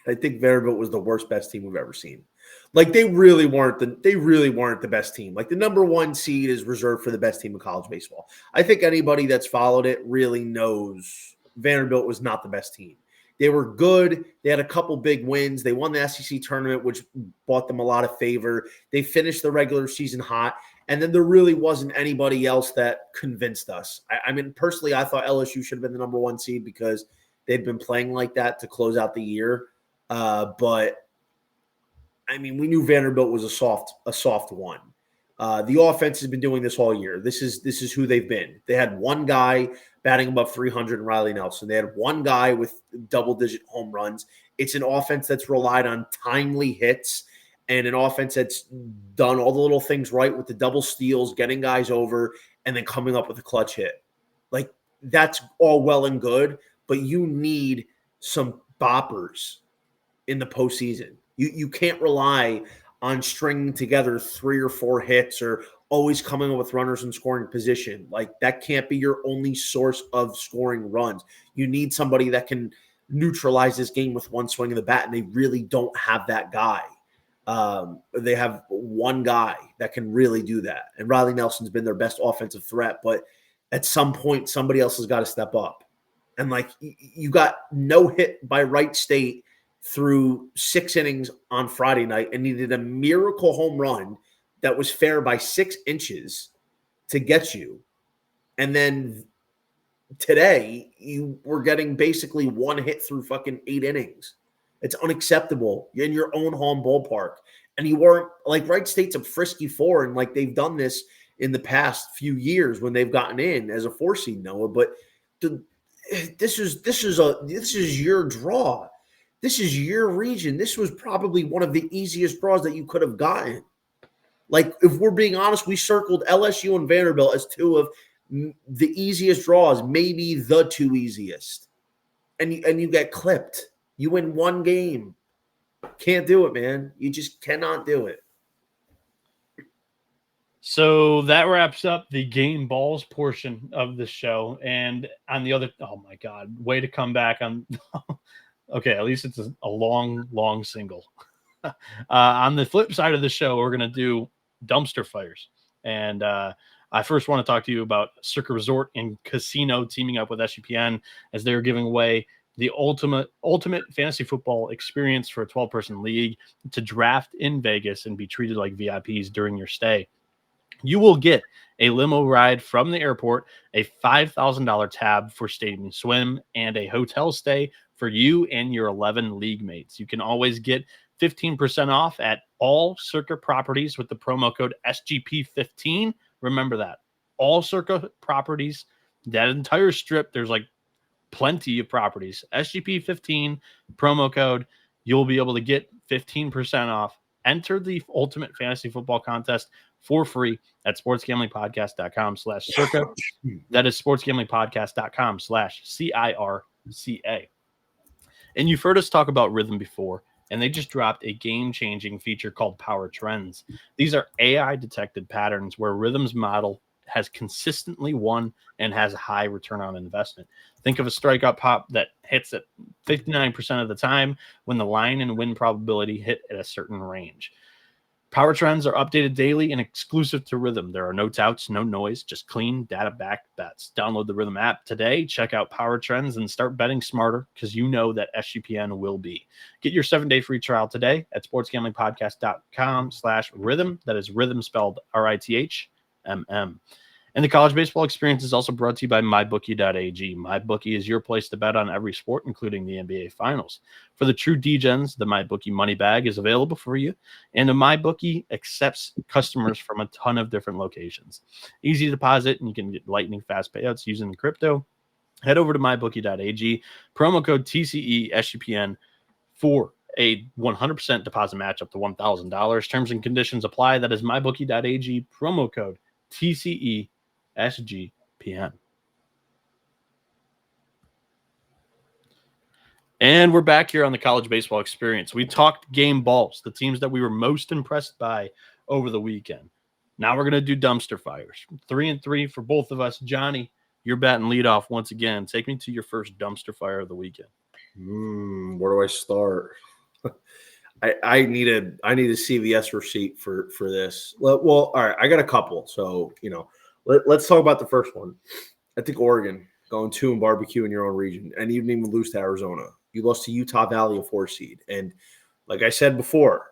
I think Vanderbilt was the best team we've ever seen. Like they really weren't the best team. Like the number 1 seed is reserved for the best team in college baseball. I think anybody that's followed it really knows Vanderbilt was not the best team. They were good. They had a couple big wins. They won the SEC tournament, which bought them a lot of favor. They finished the regular season hot. And then there really wasn't anybody else that convinced us. Personally, I thought LSU should have been the number 1 seed because they'd been playing like that to close out the year. But we knew Vanderbilt was a soft one. The offense has been doing this all year. This is who they've been. They had one guy batting above 300 in Riley Nelson. They had one guy with double-digit home runs. It's an offense that's relied on timely hits and an offense that's done all the little things right with the double steals, getting guys over, and then coming up with a clutch hit. Like, that's all well and good, but you need some boppers in the postseason. You can't rely on stringing together 3 or 4 hits or always coming up with runners in scoring position. Like, that can't be your only source of scoring runs. You need somebody that can neutralize this game with one swing of the bat, and they really don't have that guy. They have one guy that can really do that. And Riley Nelson's been their best offensive threat, but at some point, somebody else has got to step up. And, like, you got no hit by Wright State through 6 innings on Friday night and needed a miracle home run that was fair by 6 inches to get you. And then today you were getting basically 1 hit through fucking 8 innings. It's unacceptable. You're in your own home ballpark. And you weren't like Wright State's a frisky 4, and like they've done this in the past few years when they've gotten in as a 4 seed, Noah. But this is your draw. This is your region. This was probably one of the easiest draws that you could have gotten. Like, if we're being honest, we circled LSU and Vanderbilt as 2 of the easiest draws, maybe the 2 easiest. And you get clipped. You win 1 game. Can't do it, man. You just cannot do it. So that wraps up the game balls portion of the show. And on the other, oh my God, way to come back on. Okay, at least it's a long, long single. On the flip side of the show, we're going to do dumpster fires. And I first want to talk to you about Circa Resort and Casino teaming up with SGPN as they're giving away the ultimate fantasy football experience for a 12-person league to draft in Vegas and be treated like VIPs during your stay. You will get a limo ride from the airport, a $5,000 tab for stadium swim, and a hotel stay for you and your 11 league mates. You can always get 15% off at all Circa properties with the promo code SGP15. Remember that. All Circa properties, that entire strip, there's like plenty of properties. SGP15 promo code. You'll be able to get 15% off. Enter the Ultimate Fantasy Football Contest for free at sportsgamblingpodcast.com/circa. That is sportsgamblingpodcast.com/CIRCA. And you've heard us talk about Rhythm before, and they just dropped a game-changing feature called Power Trends. These are AI-detected patterns where Rhythm's model has consistently won and has a high return on investment. Think of a strikeout pop that hits at 59% of the time when the line and win probability hit at a certain range. Power trends are updated daily and exclusive to Rhythm. There are no touts, no noise, just clean data-backed bets. Download the Rhythm app today, check out Power Trends, and start betting smarter because you know that SGPN will be. Get your 7-day free trial today at sportsgamblingpodcast.com/rhythm. That is Rhythm spelled RITHMM. And the college baseball experience is also brought to you by MyBookie.ag. MyBookie is your place to bet on every sport, including the NBA Finals. For the true DGens, the MyBookie money bag is available for you, and the MyBookie accepts customers from a ton of different locations. Easy to deposit, and you can get lightning fast payouts using crypto. Head over to MyBookie.ag, promo code TCE-SGPN for a 100% deposit match up to $1,000. Terms and conditions apply. That is MyBookie.ag, promo code TCE-SGPN. And we're back here on the college baseball experience. We talked game balls, the teams that we were most impressed by over the weekend. Now we're going to do dumpster fires. 3-3 for both of us. Johnny, you're batting leadoff once again. Take me to your first dumpster fire of the weekend. Where do I start? I need a CVS receipt for this. Well, all right, I got a couple. So, let's talk about the first one. I think Oregon going 2 and barbecue in your own region, and you didn't even lose to Arizona. You lost to Utah Valley, a 4 seed. And like I said before,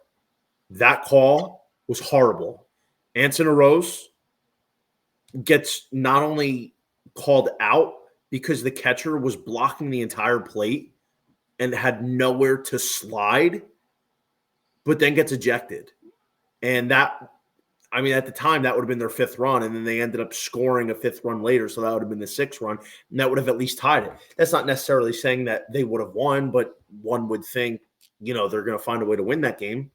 that call was horrible. Anson Rose gets not only called out because the catcher was blocking the entire plate and had nowhere to slide, but then gets ejected. And that, at the time, that would have been their 5th run, and then they ended up scoring a 5th run later, so that would have been the 6th run, and that would have at least tied it. That's not necessarily saying that they would have won, but one would think, they're going to find a way to win that game.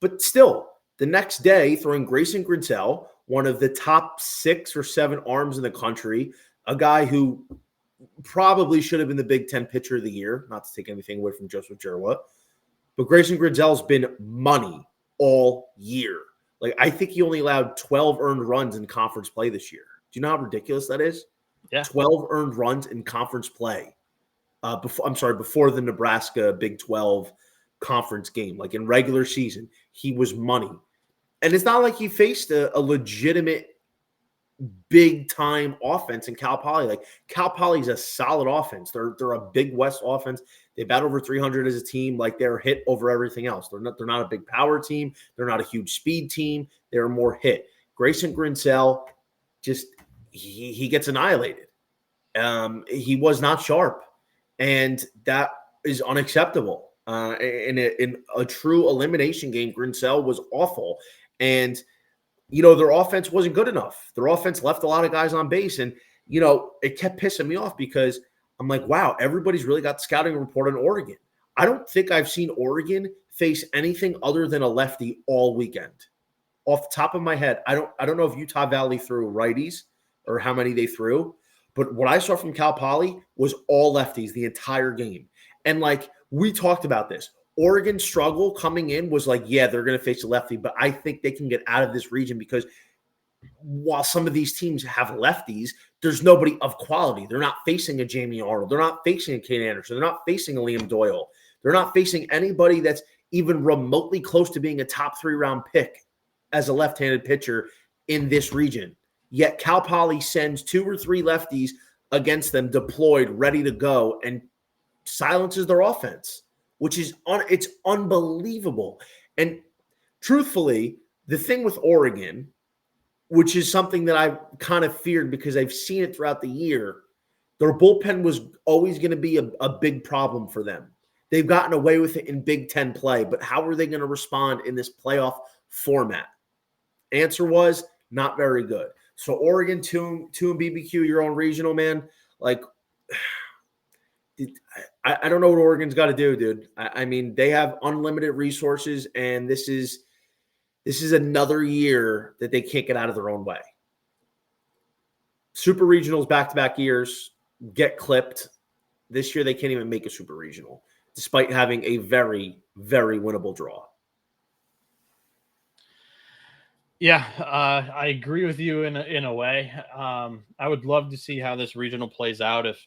But still, the next day, throwing Grayson Grinsell, one of the top 6 or 7 arms in the country, a guy who probably should have been the Big Ten pitcher of the year, not to take anything away from Joseph Jerwa, but Grayson Grinsell's been money all year. Like, I think he only allowed 12 earned runs in conference play this year. Do you know how ridiculous that is? Yeah. 12 earned runs in conference play. Before the Nebraska Big 12 conference game. Like, in regular season, he was money. And it's not like he faced a legitimate big-time offense in Cal Poly. Like, Cal Poly's a solid offense. They're a Big West offense. They bat over 300 as a team. Like, they're hit over everything else. They're not a big power team. They're not a huge speed team. They're more hit. Grayson Grinsell, just he gets annihilated. He was not sharp, and that is unacceptable. In a true elimination game, Grinsell was awful, and their offense wasn't good enough. Their offense left a lot of guys on base, and it kept pissing me off because I'm like, wow, everybody's really got the scouting report on Oregon. I don't think I've seen Oregon face anything other than a lefty all weekend. Off the top of my head, I don't know if Utah Valley threw righties or how many they threw, but what I saw from Cal Poly was all lefties the entire game. And like we talked about this, Oregon's struggle coming in was like, yeah, they're going to face a lefty, but I think they can get out of this region because while some of these teams have lefties, there's nobody of quality. They're not facing a Jamie Arnold. They're not facing a Kane Anderson. They're not facing a Liam Doyle. They're not facing anybody that's even remotely close to being a top 3-round pick as a left-handed pitcher in this region. Yet Cal Poly sends 2 or 3 lefties against them deployed, ready to go, and silences their offense, which is it's unbelievable. And truthfully, the thing with Oregon, which is something that I kind of feared because I've seen it throughout the year, their bullpen was always going to be a big problem for them. They've gotten away with it in Big Ten play, but how are they going to respond in this playoff format? Answer was not very good. So Oregon, 2 and BBQ, your own regional, man. Like, I don't know what Oregon's got to do, dude. I mean, they have unlimited resources, and this is another year that they can't get out of their own way. Super regionals back-to-back years get clipped. This year they can't even make a super regional, despite having a very, very winnable draw. Yeah, I agree with you in a way. I would love to see how this regional plays out. If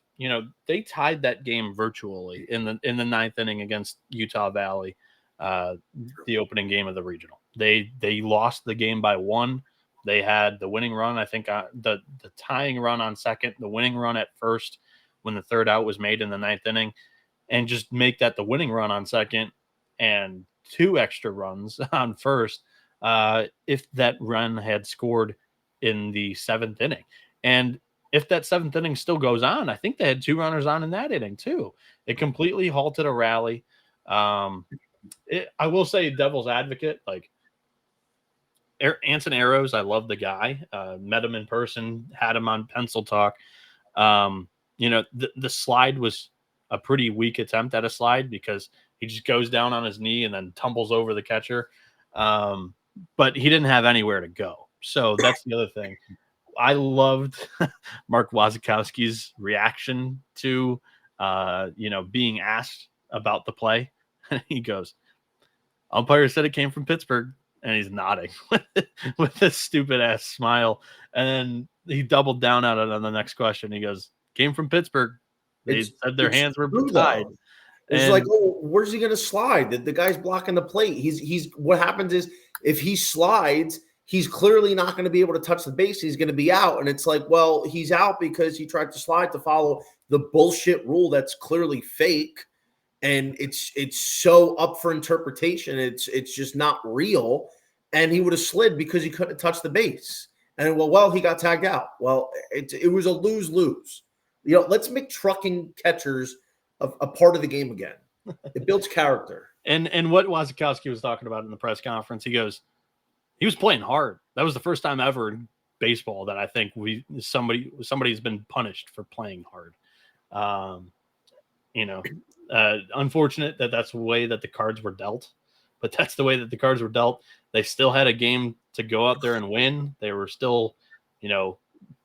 they tied that game virtually in the 9th inning against Utah Valley, the opening game of the regional. They lost the game by 1. They had the winning run. I think the tying run on second, the winning run at first when the 3rd out was made in the 9th inning, and just make that the winning run on second and 2 extra runs on first. If that run had scored in the 7th inning. And if that 7th inning still goes on, I think they had 2 runners on in that inning too. It completely halted a rally. I will say devil's advocate, like Anson Arrows, I love the guy. Met him in person, had him on Pencil Talk. The slide was a pretty weak attempt at a slide because he just goes down on his knee and then tumbles over the catcher. But he didn't have anywhere to go. So that's the other thing. I loved Mark Wasikowski's reaction to, being asked about the play. He goes, umpire said it came from Pittsburgh. And he's nodding with a stupid ass smile. And then he doubled down on it on the next question. He goes, came from Pittsburgh. They said their hands were tied. It's like, oh, where's he going to slide? The guy's blocking the plate. He's what happens is if he slides, he's clearly not going to be able to touch the base. He's going to be out. And it's like, well, he's out because he tried to slide to follow the bullshit rule that's clearly fake. And it's so up for interpretation. It's just not real. And he would have slid because he couldn't touch the base. And well, he got tagged out. Well, it was a lose-lose. Let's make trucking catchers a part of the game again. It builds character. And what Wasikowski was talking about in the press conference, he goes, he was playing hard. That was the first time ever in baseball that I think somebody's been punished for playing hard. Unfortunate that's the way that the cards were dealt, but that's the way that the cards were dealt. They still had a game to go out there and win. They were still,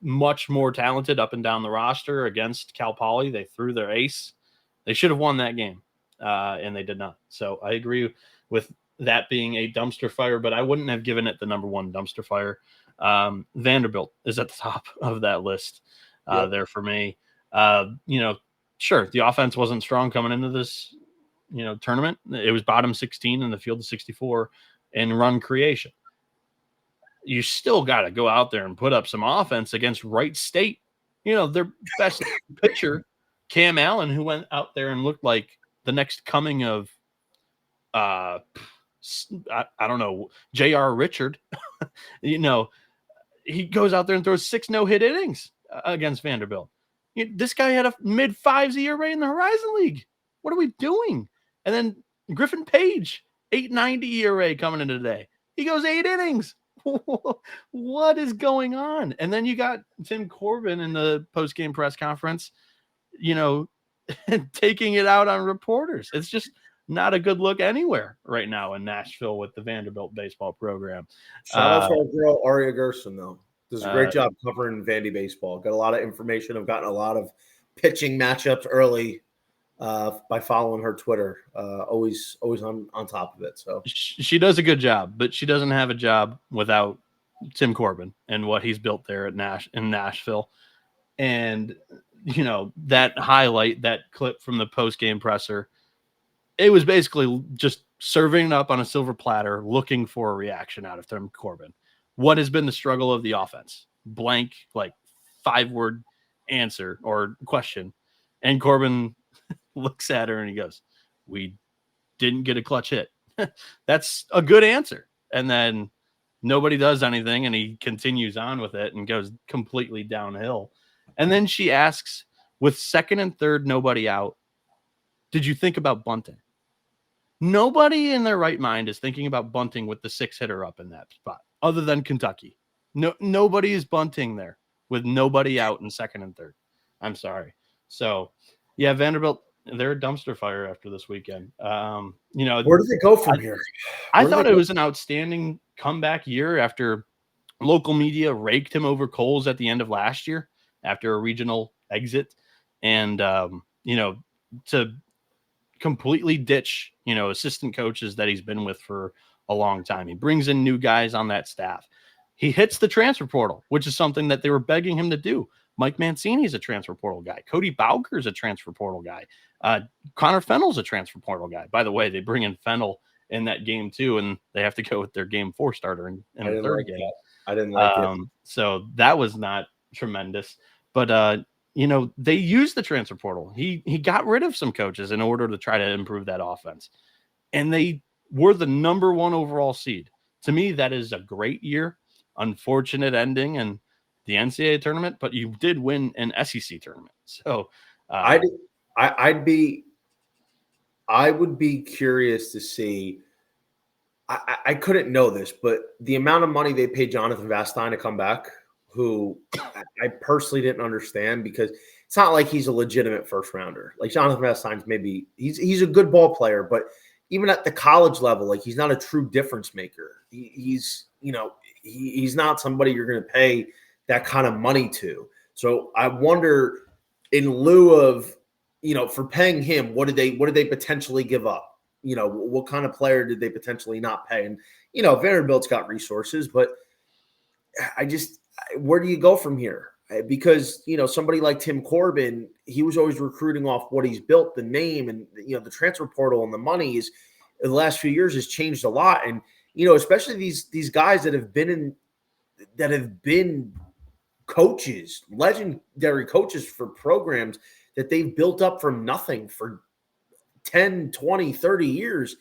much more talented up and down the roster against Cal Poly. They threw their ace. They should have won that game, and they did not. So I agree with that being a dumpster fire, but I wouldn't have given it the number 1 dumpster fire. Vanderbilt is at the top of that list there for me. Sure, the offense wasn't strong coming into this, tournament. It was bottom 16 in the field of 64 in run creation. You still got to go out there and put up some offense against Wright State. Their best pitcher, Cam Allen, who went out there and looked like the next coming of, I don't know, J.R. Richard. He goes out there and throws 6 no-hit innings against Vanderbilt. This guy had a mid-5s ERA in the Horizon League. What are we doing? And then Griffin Page, 8.90 ERA coming in today. He goes 8 innings. What is going on? And then you got Tim Corbin in the post-game press conference, taking it out on reporters. It's just not a good look anywhere right now in Nashville with the Vanderbilt baseball program. Shout out to our girl, Aria Gerson, though. Does a great job covering Vandy baseball. Got a lot of information. I've gotten a lot of pitching matchups early. by following her Twitter. Always on top of it. So she does a good job, but she doesn't have a job without Tim Corbin and what he's built there at in Nashville. And, that highlight, that clip from the post-game presser, it was basically just serving it up on a silver platter, looking for a reaction out of Tim Corbin. What has been the struggle of the offense? Blank, 5-word answer or question. And Corbin looks at her and he goes, "We didn't get a clutch hit." That's a good answer. And then nobody does anything, and he continues on with it and goes completely downhill. And then she asks, with second and third, nobody out, "Did you think about bunting?" Nobody in their right mind is thinking about bunting with the 6-hitter up in that spot, other than Kentucky. Nobody is bunting there with nobody out in second and third. I'm sorry. So, yeah, Vanderbilt, they're a dumpster fire after this weekend. Where does it go from here? I thought it was an outstanding comeback year after local media raked him over coals at the end of last year after a regional exit. And, to completely ditch, assistant coaches that he's been with for a long time. He brings in new guys on that staff. He hits the transfer portal, which is something that they were begging him to do. Mike Mancini is a transfer portal guy. Cody Bowker is a transfer portal guy. Connor Fennell's a transfer portal guy. By the way, they bring in Fennell in that game too, and they have to go with their game 4 starter in the third game. I didn't like it. So that was not tremendous. But, they used the transfer portal. He got rid of some coaches in order to try to improve that offense. And they were the number 1 overall seed. To me, that is a great year. Unfortunate ending in the NCAA tournament, but you did win an SEC tournament. So I would be curious to see. I couldn't know this, but the amount of money they paid Jonathan Vastine to come back, who I personally didn't understand, because it's not like he's a legitimate first rounder. Like Jonathan Vastine's maybe he's a good ball player, but even at the college level, he's not a true difference maker. He's not somebody you're going to pay that kind of money to. So I wonder, in lieu of, for paying him, what did they potentially give up? What kind of player did they potentially not pay? And, Vanderbilt's got resources, but where do you go from here? Because, somebody like Tim Corbin, he was always recruiting off what he's built, the name, and, the transfer portal and the money is, in the last few years, has changed a lot. And, especially these guys that have been coaches, legendary coaches for programs that they've built up from nothing for 10, 20, 30 years,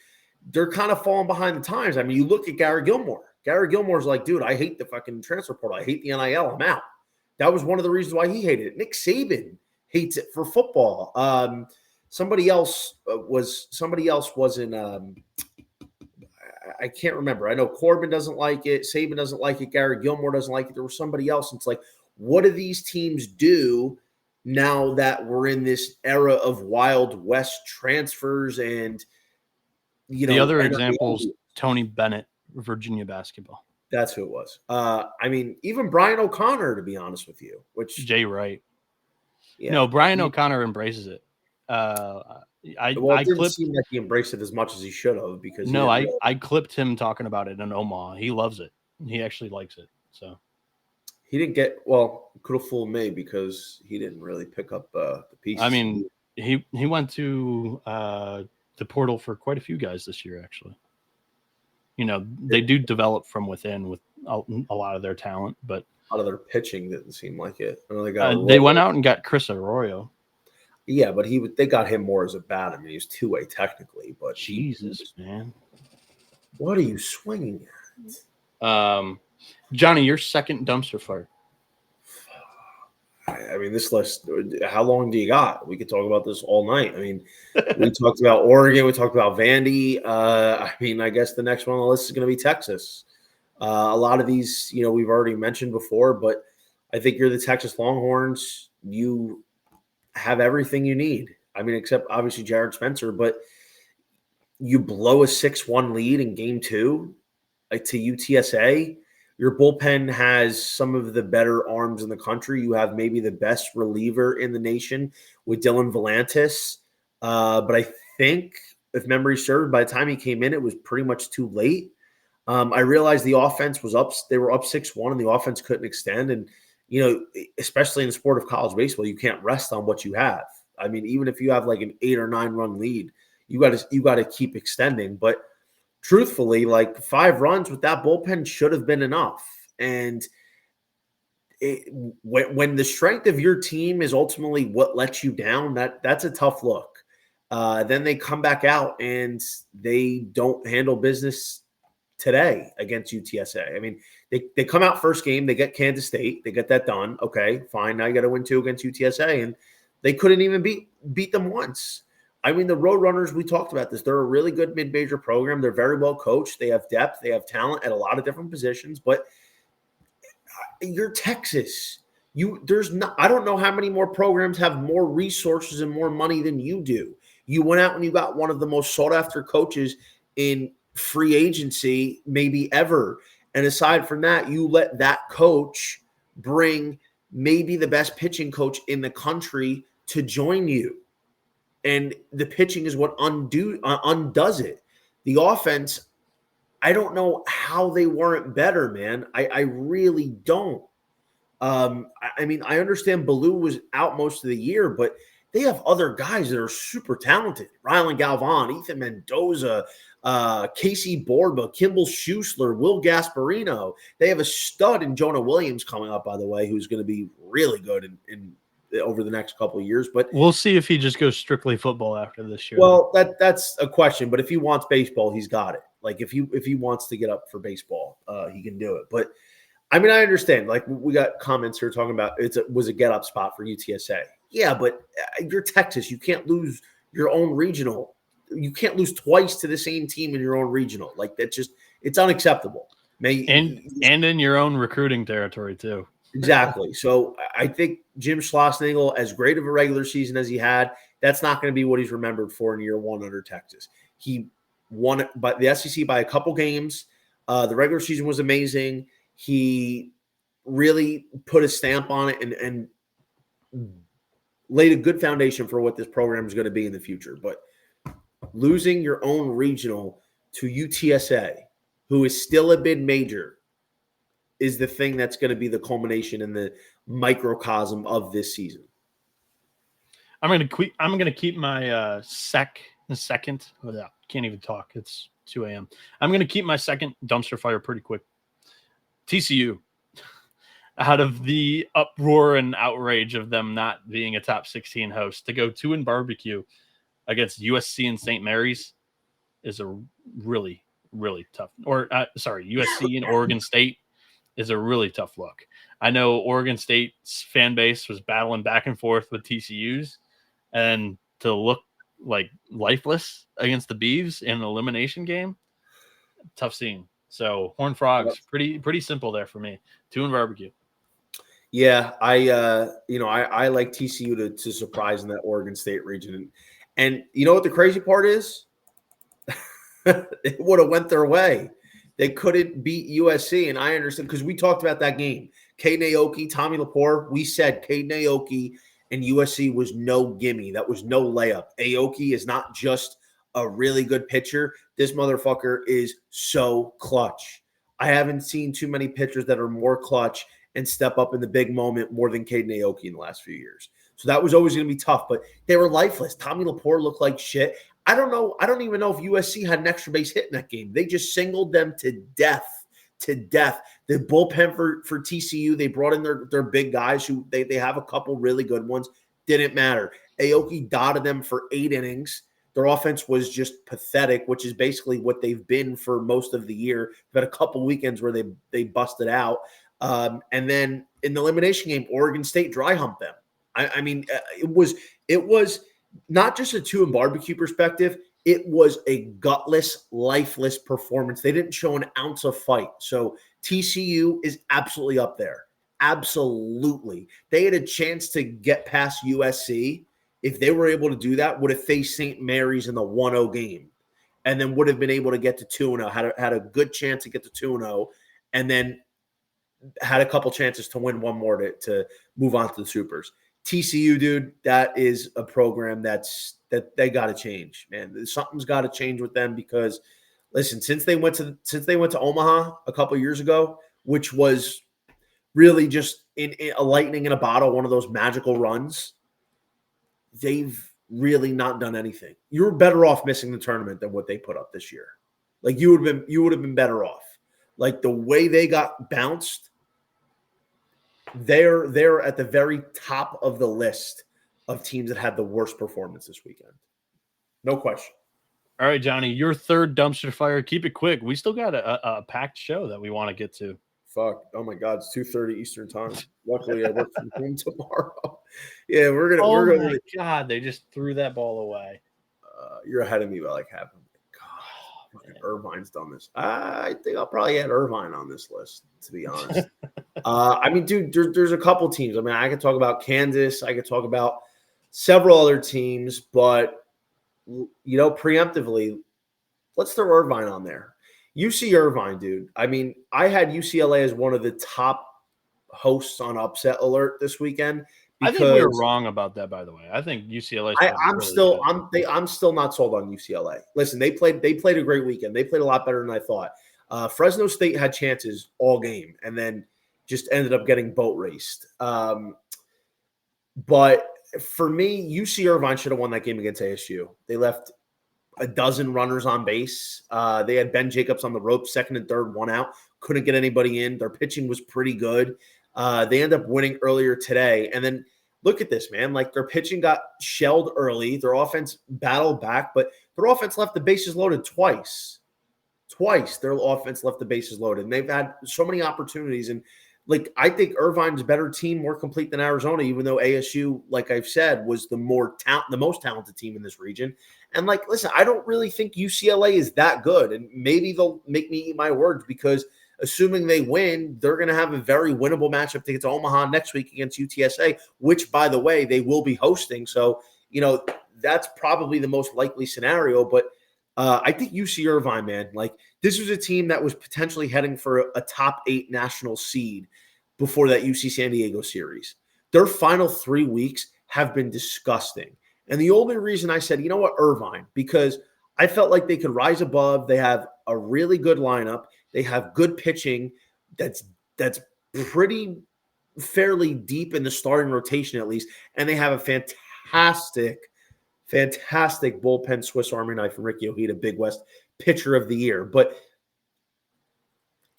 they're kind of falling behind the times. I mean, you look at Gary Gilmore. Gary Gilmore's like, dude, I hate the fucking transfer portal. I hate the NIL. I'm out. That was one of the reasons why he hated it. Nick Saban hates it for football. Somebody else was in I can't remember. I know Corbin doesn't like it. Saban doesn't like it. Gary Gilmore doesn't like it. There was somebody else. And it's like, what do these teams do now that we're in this era of Wild West transfers? And, the other examples, Tony Bennett, Virginia basketball. That's who it was. Even Brian O'Connor, to be honest with you, Jay Wright. Yeah. No, Brian O'Connor embraces it. It didn't seem like he embraced it as much as he should have, because I clipped him talking about it in Omaha. He loves it. He actually likes it. So he didn't could have fooled me, because he didn't really pick up the pieces. I mean, he went to the portal for quite a few guys this year, actually. They do develop from within with a lot of their talent, but a lot of their pitching didn't seem like it. I know they went out and got Chris Arroyo. Yeah, but they got him more as a bat. I mean, he's two-way technically, but Jesus, man, what are you swinging at? Johnny, your second dumpster fire. I mean, this list, how long do you got? We could talk about this all night. I mean, we talked about Oregon. We talked about Vandy. I guess the next one on the list is going to be Texas. A lot of these, we've already mentioned before, but I think you're the Texas Longhorns. You have everything you need. I mean, except obviously Jared Spencer, but you blow a 6-1 lead in game 2 to UTSA. Your bullpen has some of the better arms in the country. You have maybe the best reliever in the nation with Dylan Volantis. But I think, if memory serves, by the time he came in, it was pretty much too late. I realized the offense was up. They were up 6-1, and the offense couldn't extend. And, especially in the sport of college baseball, you can't rest on what you have. I mean, even if you have like an 8 or 9 run lead, you got to keep extending. But truthfully, like 5 runs with that bullpen should have been enough. And when the strength of your team is ultimately what lets you down, that's a tough look. Then they come back out and they don't handle business today against UTSA. I mean, they come out first game, they get Kansas State, they get that done. Okay, fine. Now you got to win 2 against UTSA, and they couldn't even beat them once. I mean, the Roadrunners, we talked about this. They're a really good mid-major program. They're very well coached. They have depth. They have talent at a lot of different positions. But you're Texas. I don't know how many more programs have more resources and more money than you do. You went out and you got one of the most sought-after coaches in free agency maybe ever. And aside from that, you let that coach bring maybe the best pitching coach in the country to join you. And the pitching is what undoes it. The offense, I don't know how they weren't better, man. I really don't. I mean, I understand Ballou was out most of the year, but they have other guys that are super talented. Rylan Galvan, Ethan Mendoza, Casey Borba, Kimball Schusler, Will Gasparino. They have a stud in Jonah Williams coming up, by the way, who's going to be really good in over the next couple of years. But we'll see if he just goes strictly football after this year. Well, that's a question. But if he wants baseball, he's got it. Like if he wants to get up for baseball, he can do it. But I mean, I understand. Like we got comments here talking about was a get up spot for UTSA. Yeah, but you're Texas. You can't lose your own regional. You can't lose twice to the same team in your own regional. Like it's unacceptable. And in your own recruiting territory too. Exactly. So I think Jim Schlossnagle, as great of a regular season as he had, that's not going to be what he's remembered for in year 1 under Texas. He won it by the SEC by a couple games. The regular season was amazing. He really put a stamp on it and laid a good foundation for what this program is going to be in the future. But losing your own regional to UTSA, who is still a mid-major, is the thing that's going to be the culmination in the microcosm of this season. I'm going to keep my second. Oh, yeah, can't even talk. It's 2 a.m. I'm going to keep my second dumpster fire pretty quick. TCU, out of the uproar and outrage of them not being a top 16 host, to go 2 barbecue against USC and St. Mary's is a really, really tough. USC and Oregon State is a really tough look. I know Oregon State's fan base was battling back and forth with TCU's, and to look like lifeless against the Beavs in an elimination game, tough scene. So Horned Frogs, pretty simple there for me. 2 barbecue. Yeah, I like TCU to surprise in that Oregon State region. And you know what the crazy part is? It would have went their way. They couldn't beat USC, and I understand because we talked about that game. Caden Aoki, Tommy Lepore, we said Caden Aoki and USC was no gimme. That was no layup. Aoki is not just a really good pitcher. This motherfucker is so clutch. I haven't seen too many pitchers that are more clutch and step up in the big moment more than Caden Aoki in the last few years. So that was always going to be tough, but they were lifeless. Tommy Lepore looked like shit. I don't know. I don't even know if USC had an extra base hit in that game. They just singled them to death. The bullpen for TCU, they brought in their big guys who they have a couple really good ones. Didn't matter. Aoki dotted them for 8 innings. Their offense was just pathetic, which is basically what they've been for most of the year. They've had a couple weekends where they busted out. And then in the elimination game, Oregon State dry humped them. I mean, it was not just a 2 barbecue perspective. It was a gutless, lifeless performance. They didn't show an ounce of fight. So TCU is absolutely up there. Absolutely. They had a chance to get past USC. If they were able to do that, would have faced St. Mary's in the 1-0 game and then would have been able to get to 2-0, had a good chance to get to 2-0, and then had a couple chances to win one more to move on to the Supers. TCU, dude, that is a program that's that they got to change, man. Something's got to change with them because, listen, since they went to Omaha a couple of years ago, which was really just in a lightning in a bottle, one of those magical runs, they've really not done anything. You were better off missing the tournament than what they put up this year. Like you would have been better off. Like the way they got bounced, they're at the very top of the list of teams that had the worst performance this weekend. No question. All right, Johnny, your third dumpster fire. Keep it quick. We still got a packed show that we want to get to. Fuck. Oh my God, it's 2:30 Eastern time. Luckily, I work from home tomorrow. Yeah, we're gonna. Oh my God, they just threw that ball away. You're ahead of me by like half. God, Irvine's done this. I think I'll probably add Irvine on this list, to be honest. I mean, dude, there's a couple teams. I mean, I could talk about Kansas. I could talk about several other teams, but preemptively, let's throw Irvine on there. UC Irvine, dude. I mean, I had UCLA as one of the top hosts on Upset Alert this weekend. I think we were wrong about that, by the way. I think UCLA. I'm still not sold on UCLA. Listen, they played a great weekend. They played a lot better than I thought. Fresno State had chances all game and then just ended up getting boat raced. But for me, UC Irvine should have won that game against ASU. They left a dozen runners on base. They had Ben Jacobs on the ropes, second and third, one out. Couldn't get anybody in. Their pitching was pretty good. They end up winning earlier today. And then look at this, man. Like their pitching got shelled early. Their offense battled back, but their offense left the bases loaded twice. Their offense left the bases loaded. And they've had so many opportunities. And like, I think Irvine's a better team, more complete than Arizona, even though ASU, like I've said, was the most talented team in this region. And like, listen, I don't really think UCLA is that good. And maybe they'll make me eat my words because assuming they win, they're going to have a very winnable matchup to get to Omaha next week against UTSA, which, by the way, they will be hosting. So, that's probably the most likely scenario. But I think UC Irvine, man, like this was a team that was potentially heading for a top 8 national seed before that UC San Diego series. Their final 3 weeks have been disgusting. And the only reason I said, Irvine, because I felt like they could rise above. They have a really good lineup. They have good pitching that's pretty fairly deep in the starting rotation at least. And they have a fantastic bullpen Swiss Army knife from Ricky Ojeda, Big West pitcher of the year, but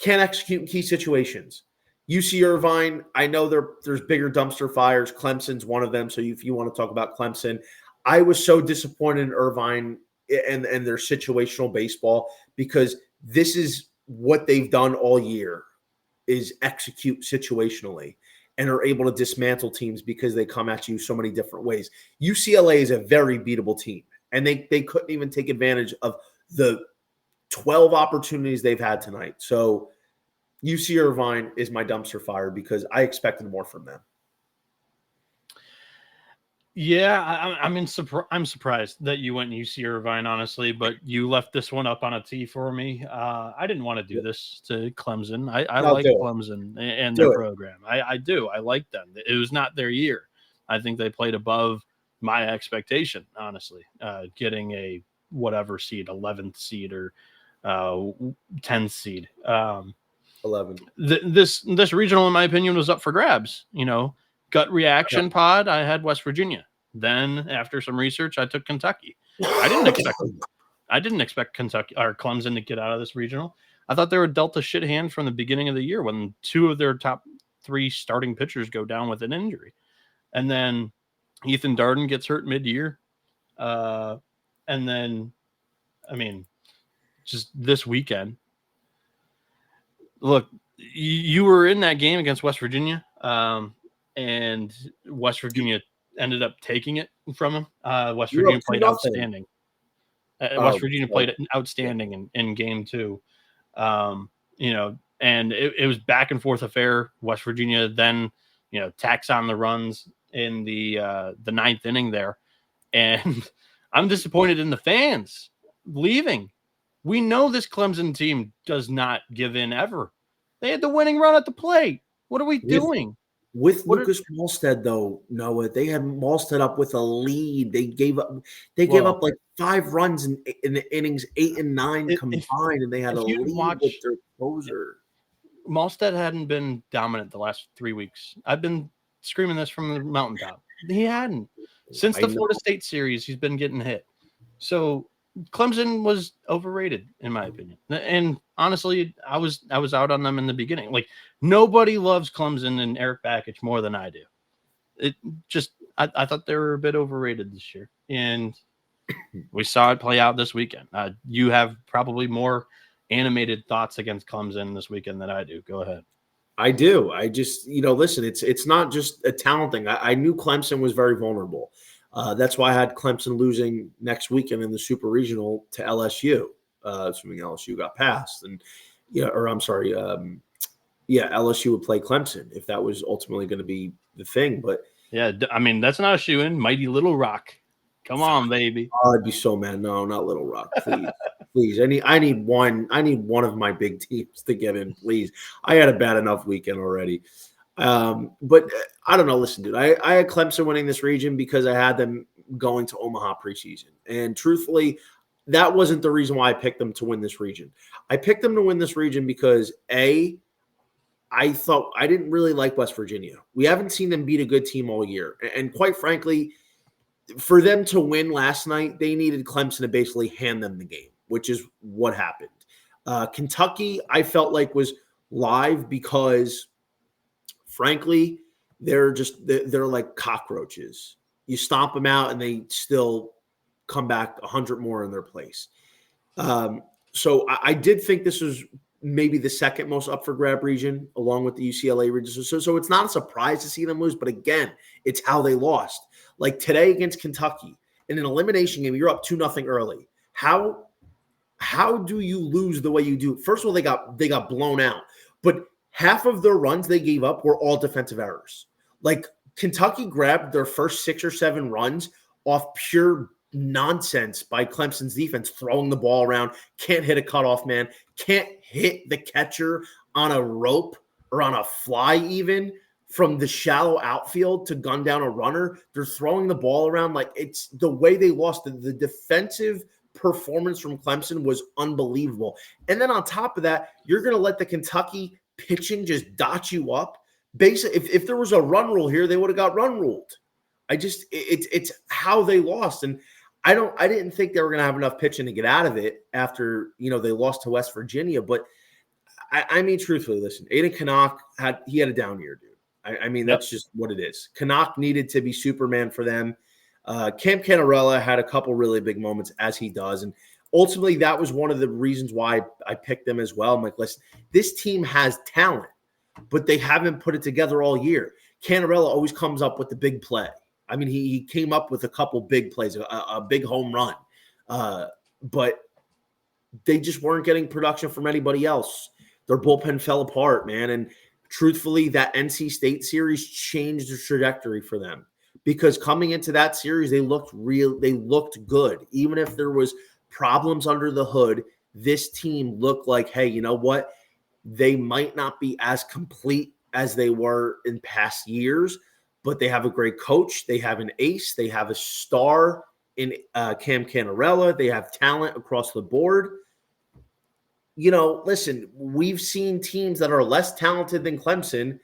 can't execute in key situations. UC Irvine, I know there's bigger dumpster fires. Clemson's one of them. So if you want to talk about Clemson, I was so disappointed in Irvine and their situational baseball because this is what they've done all year is execute situationally and are able to dismantle teams because they come at you so many different ways. UCLA is a very beatable team, and they couldn't even take advantage of the 12 opportunities they've had tonight. So UC Irvine is my dumpster fire because I expected more from them. Yeah, I'm surprised that you went UC Irvine, honestly, but you left this one up on a tee for me. I didn't want to do this to Clemson. I like Clemson and their program. I do. I like them. It was not their year. I think they played above my expectation, honestly, getting a whatever seed, 11th seed or 10th seed. 11. This regional, in my opinion, was up for grabs. Gut reaction pod, I had West Virginia. Then after some research, I took Kentucky. I didn't expect Kentucky or Clemson to get out of this regional. I thought they were dealt a shit hand from the beginning of the year when 2 of their top 3 starting pitchers go down with an injury. And then Ethan Darden gets hurt mid-year. And then, just this weekend. Look, you were in that game against West Virginia. And West Virginia ended up taking it from him. West Virginia played outstanding. West Virginia played outstanding in game 2. And it was back and forth affair. West Virginia then, tacks on the runs in the 9th inning there. And I'm disappointed in the fans leaving. We know this Clemson team does not give in ever. They had the winning run at the plate. What are we doing? With Lucas Malstead, though, Noah, they had Malstead up with a lead. They gave up like 5 runs in the innings 8 and 9 combined, and they had a lead with their closer. Malstead hadn't been dominant the last 3 weeks. I've been screaming this from the mountaintop. He hadn't. Since the Florida State series, he's been getting hit. So Clemson was overrated, in my opinion. And honestly, I was out on them in the beginning. Like, nobody loves Clemson and Eric Bakich more than I do. It just I thought they were a bit overrated this year. And we saw it play out this weekend. You have probably more animated thoughts against Clemson this weekend than I do. Go ahead. I do. I just, listen, it's not just a talent thing. I knew Clemson was very vulnerable. That's why I had Clemson losing next weekend in the Super Regional to LSU, assuming LSU got passed. And LSU would play Clemson if that was ultimately going to be the thing. But yeah, I mean, that's not a shoe-in. Mighty Little Rock. Come on, baby. Oh, I'd be so mad. No, not Little Rock, please. Please. I need one of my big teams to get in, please. I had a bad enough weekend already. But I don't know. Listen, dude, I had Clemson winning this region because I had them going to Omaha preseason. And truthfully, that wasn't the reason why I picked them to win this region. I picked them to win this region because, I thought I didn't really like West Virginia. We haven't seen them beat a good team all year. And quite frankly, for them to win last night, they needed Clemson to basically hand them the game, which is what happened. Kentucky, I felt like was live because, frankly, they're like cockroaches. You stomp them out and they still come back 100 more in their place. So I did think this was maybe the second most up for grab region along with the UCLA region. So it's not a surprise to see them lose, but again, it's how they lost. Like today against Kentucky in an elimination game, you're up 2-0 early. How do you lose the way you do? First of all, they got blown out, but half of their runs they gave up were all defensive errors. Like Kentucky grabbed their first 6 or 7 runs off pure nonsense by Clemson's defense, throwing the ball around, can't hit a cutoff man, can't hit the catcher on a rope or on a fly even from the shallow outfield to gun down a runner. They're throwing the ball around like it's the way they lost. The defensive performance from Clemson was unbelievable. And then on top of that, you're going to let the Kentucky pitching just dot you up. Basically, if there was a run rule here, they would have got run ruled. It's how they lost. And I didn't think they were going to have enough pitching to get out of it after, they lost to West Virginia. But I mean, truthfully, listen, Aiden Canuck had a down year, dude. I mean, that's just what it is. Canuck needed to be Superman for them. Cam Cannarella had a couple really big moments, as he does. And ultimately, that was one of the reasons why I picked them as well. I'm like, listen, this team has talent, but they haven't put it together all year. Cannarella always comes up with the big play. I mean, he came up with a couple big plays, a big home run. But they just weren't getting production from anybody else. Their bullpen fell apart, man. And truthfully, that NC State series changed the trajectory for them because coming into that series, they looked good. Even if there was problems under the hood, this team looked like, hey, you know what? They might not be as complete as they were in past years, but they have a great coach. They have an ace. They have a star in Cam Cannarella. They have talent across the board. Listen, we've seen teams that are less talented than Clemson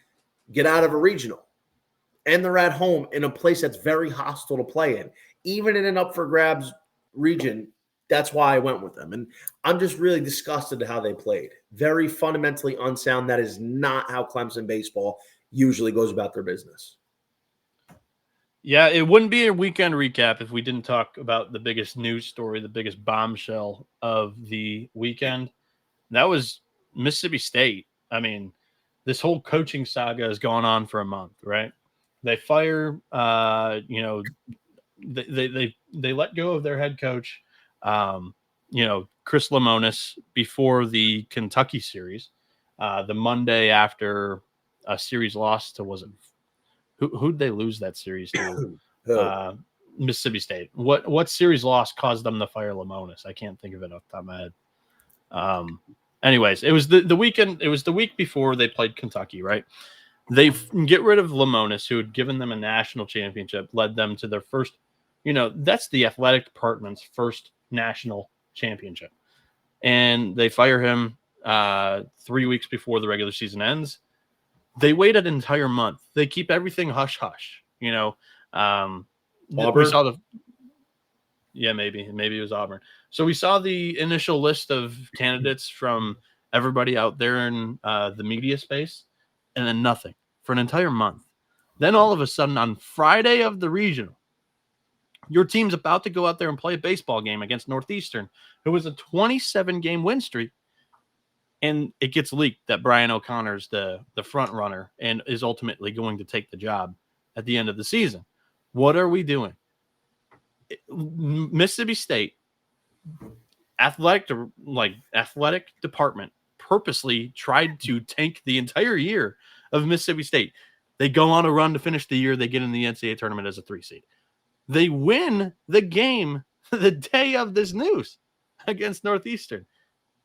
get out of a regional, and they're at home in a place that's very hostile to play in. Even in an up-for-grabs region, that's why I went with them. And I'm just really disgusted at how they played. Very fundamentally unsound. That is not how Clemson baseball usually goes about their business. Yeah, it wouldn't be a weekend recap if we didn't talk about the biggest news story, the biggest bombshell of the weekend. That was Mississippi State. I mean, this whole coaching saga has gone on for a month, right? They fire, they let go of their head coach, Chris Lemonis before the Kentucky series, the Monday after a series loss to who'd they lose that series to? Mississippi State. What series loss caused them to fire Lemonis? I can't think of it off the top of my head. Anyways, it was the weekend. It was the week before they played Kentucky, right? They get rid of Lemonis, who had given them a national championship, led them to their first, that's the athletic department's first national championship. And they fire him 3 weeks before the regular season ends. They wait an entire month. They keep everything hush hush. We saw maybe it was Auburn. So we saw the initial list of candidates from everybody out there in the media space, and then nothing for an entire month. Then all of a sudden on Friday of the regional, your team's about to go out there and play a baseball game against Northeastern, who was a 27-game win streak. And it gets leaked that Brian O'Connor's the front runner and is ultimately going to take the job at the end of the season. What are we doing? Mississippi State athletic department purposely tried to tank the entire year of Mississippi State. They go on a run to finish the year. They get in the NCAA tournament as a 3 seed. They win the game the day of this news against Northeastern.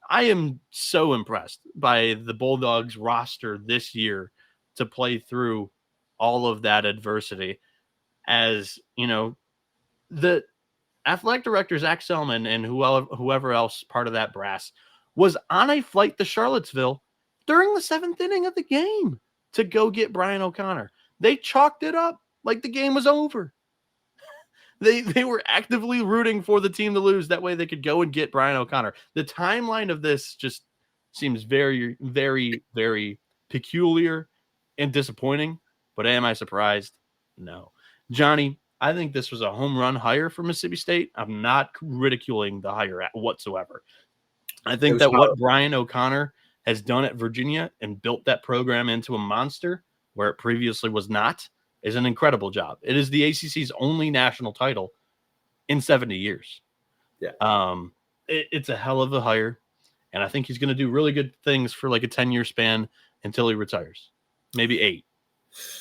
I am so impressed by the Bulldogs roster this year to play through all of that adversity. As the athletic director, Zach Selman, and whoever else part of that brass was on a flight to Charlottesville during the 7th inning of the game to go get Brian O'Connor. They chalked it up like the game was over. They were actively rooting for the team to lose. That way they could go and get Brian O'Connor. The timeline of this just seems very, very, very peculiar and disappointing. But am I surprised? No. Johnny, I think this was a home run hire for Mississippi State. I'm not ridiculing the hire whatsoever. I think that what Brian O'Connor has done at Virginia and built that program into a monster where it previously was not is an incredible job. It is the ACC's only national title in 70 years. Yeah. It's a hell of a hire, and I think he's going to do really good things for like a 10-year span until he retires, maybe 8.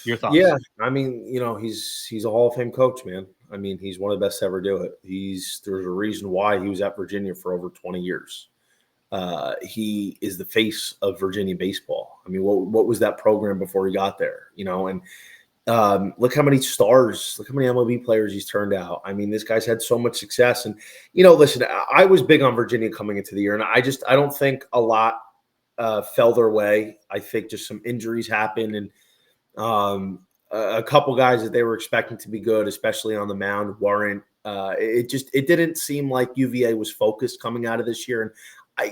Your thoughts? Yeah, I mean, he's a Hall of Fame coach, man. I mean, he's one of the best to ever do it. There's a reason why he was at Virginia for over 20 years. He is the face of Virginia baseball. I mean, what was that program before he got there? And look how many stars, look how many MLB players he's turned out. I mean, this guy's had so much success. And, listen, I was big on Virginia coming into the year, and I don't think a lot fell their way. I think just some injuries happened, and a couple guys that they were expecting to be good, especially on the mound, weren't. It didn't seem like UVA was focused coming out of this year. And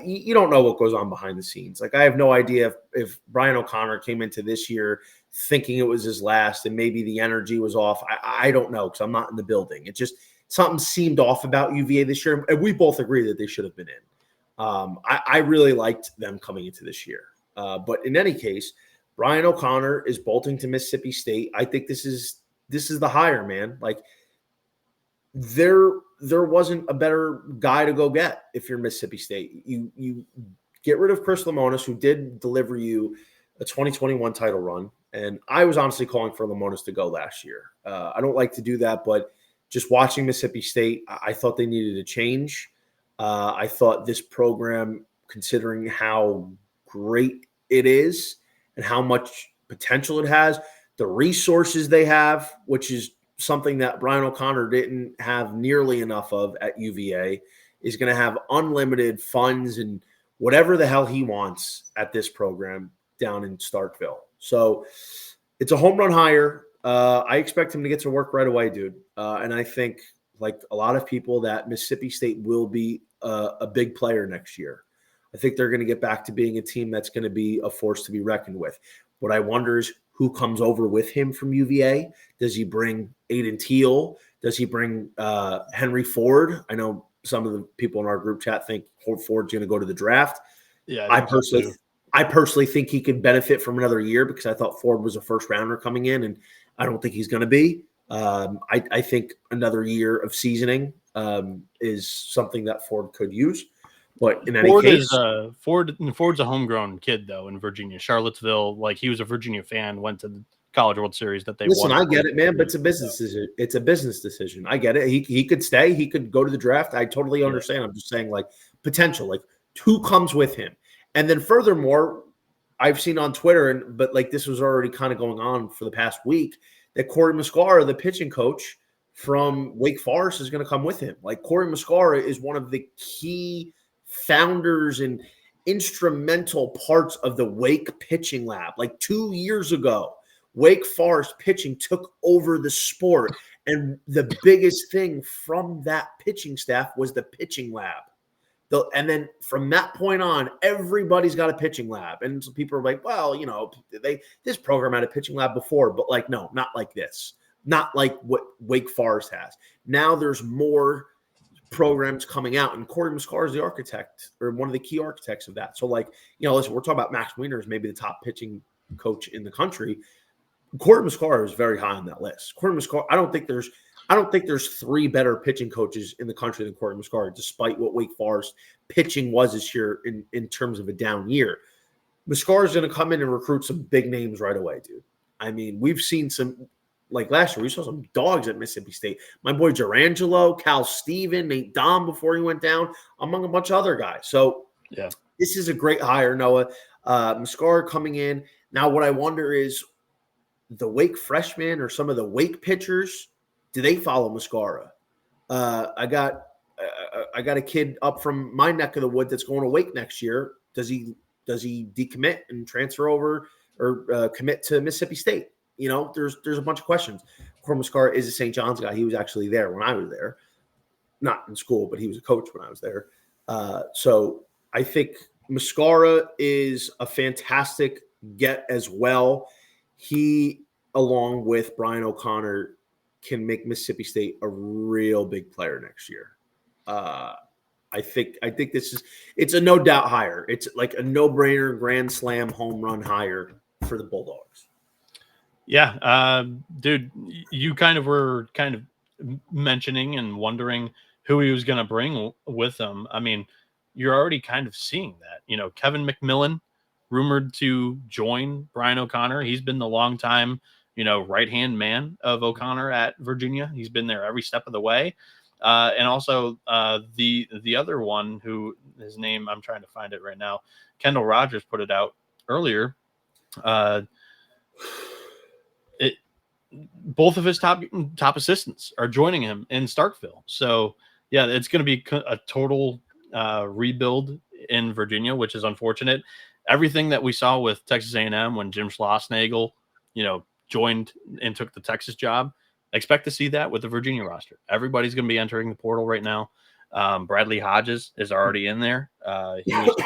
you don't know what goes on behind the scenes. Like, I have no idea if Brian O'Connor came into this year thinking it was his last and maybe the energy was off. I don't know, because I'm not in the building. It just, something seemed off about UVA this year, and we both agree that they should have been in. I really liked them coming into this year. But in any case, Brian O'Connor is bolting to Mississippi State. I think this is the hire, man. Like, there wasn't a better guy to go get if you're Mississippi State. You get rid of Chris Lemonis, who did deliver you a 2021 title run. And I was honestly calling for Lemonis to go last year. I don't like to do that, but just watching Mississippi State, I thought they needed a change. I thought this program, considering how great it is and how much potential it has, the resources they have, which is something that Brian O'Connor didn't have nearly enough of at UVA, is going to have unlimited funds and whatever the hell he wants at this program down in Starkville. So it's a home run hire. I expect him to get to work right away, dude. And I think, like a lot of people, that Mississippi State will be a big player next year. I think they're going to get back to being a team that's going to be a force to be reckoned with. What I wonder is who comes over with him from UVA. Does he bring Aiden Teal? Does he bring Henry Ford? I know some of the people in our group chat think Ford's going to go to the draft. Yeah, I personally think he could benefit from another year, because I thought Ford was a first rounder coming in, and I don't think he's going to be. I think another year of seasoning is something that Ford could use. But in any case, Ford's a homegrown kid though in Virginia, Charlottesville. Like, he was a Virginia fan, went to the College World Series that they won. I get it, man, but it's a business decision. It's a business decision. I get it. He could stay. He could go to the draft. I totally understand. I'm just saying, like, potential, like, who comes with him. And then furthermore, I've seen on Twitter, but like this was already kind of going on for the past week, that Corey Muscara, the pitching coach from Wake Forest, is going to come with him. Like Corey Muscara is one of the key founders and instrumental parts of the Wake pitching lab. Like 2 years ago, Wake Forest pitching took over the sport. And the biggest thing from that pitching staff was the pitching lab. And then from that point on, everybody's got a pitching lab. And so people are like, well, this program had a pitching lab before, but like, no, not like this. Not like what Wake Forest has. Now there's more programs coming out, and Corey Muscara is the architect, or one of the key architects of that. So like, listen, we're talking about Max Wiener as maybe the top pitching coach in the country. Corey Muscara is very high on that list. Corey Muscara, I don't think there's three better pitching coaches in the country than Corey Muscara, despite what Wake Forest pitching was this year in terms of a down year. Muscara is going to come in and recruit some big names right away, dude. I mean, we've seen some, like last year, we saw some dogs at Mississippi State. My boy Gerangelo, Cal Steven, Nate Dom before he went down, among a bunch of other guys. So yeah, this is a great hire, Noah. Muscara coming in. Now, what I wonder is the Wake freshmen or some of the Wake pitchers, do they follow Muscara? I got a kid up from my neck of the wood that's going to Wake next year. Does he decommit and transfer over or commit to Mississippi State? There's a bunch of questions. Corey Muscara is a St. John's guy. He was actually there when I was there, not in school, but he was a coach when I was there. So I think Muscara is a fantastic get as well. He, along with Brian O'Connor, can make Mississippi State a real big player next year. I think it's a no doubt hire. It's like a no-brainer grand slam home run hire for the Bulldogs. Yeah, dude, you were mentioning and wondering who he was going to bring with him. I mean, you're already kind of seeing that. Kevin McMillan, rumored to join Brian O'Connor. He's been the longtime, right-hand man of O'Connor at Virginia. He's been there every step of the way. And also the other one, who his name, I'm trying to find it right now, Kendall Rogers put it out earlier. Both of his top assistants are joining him in Starkville. So yeah, it's going to be a total rebuild in Virginia, which is unfortunate. Everything that we saw with Texas A&M when Jim Schlossnagle, joined and took the Texas job, expect to see that with the Virginia roster. Everybody's going to be entering the portal right now. Bradley Hodges is already in there. He was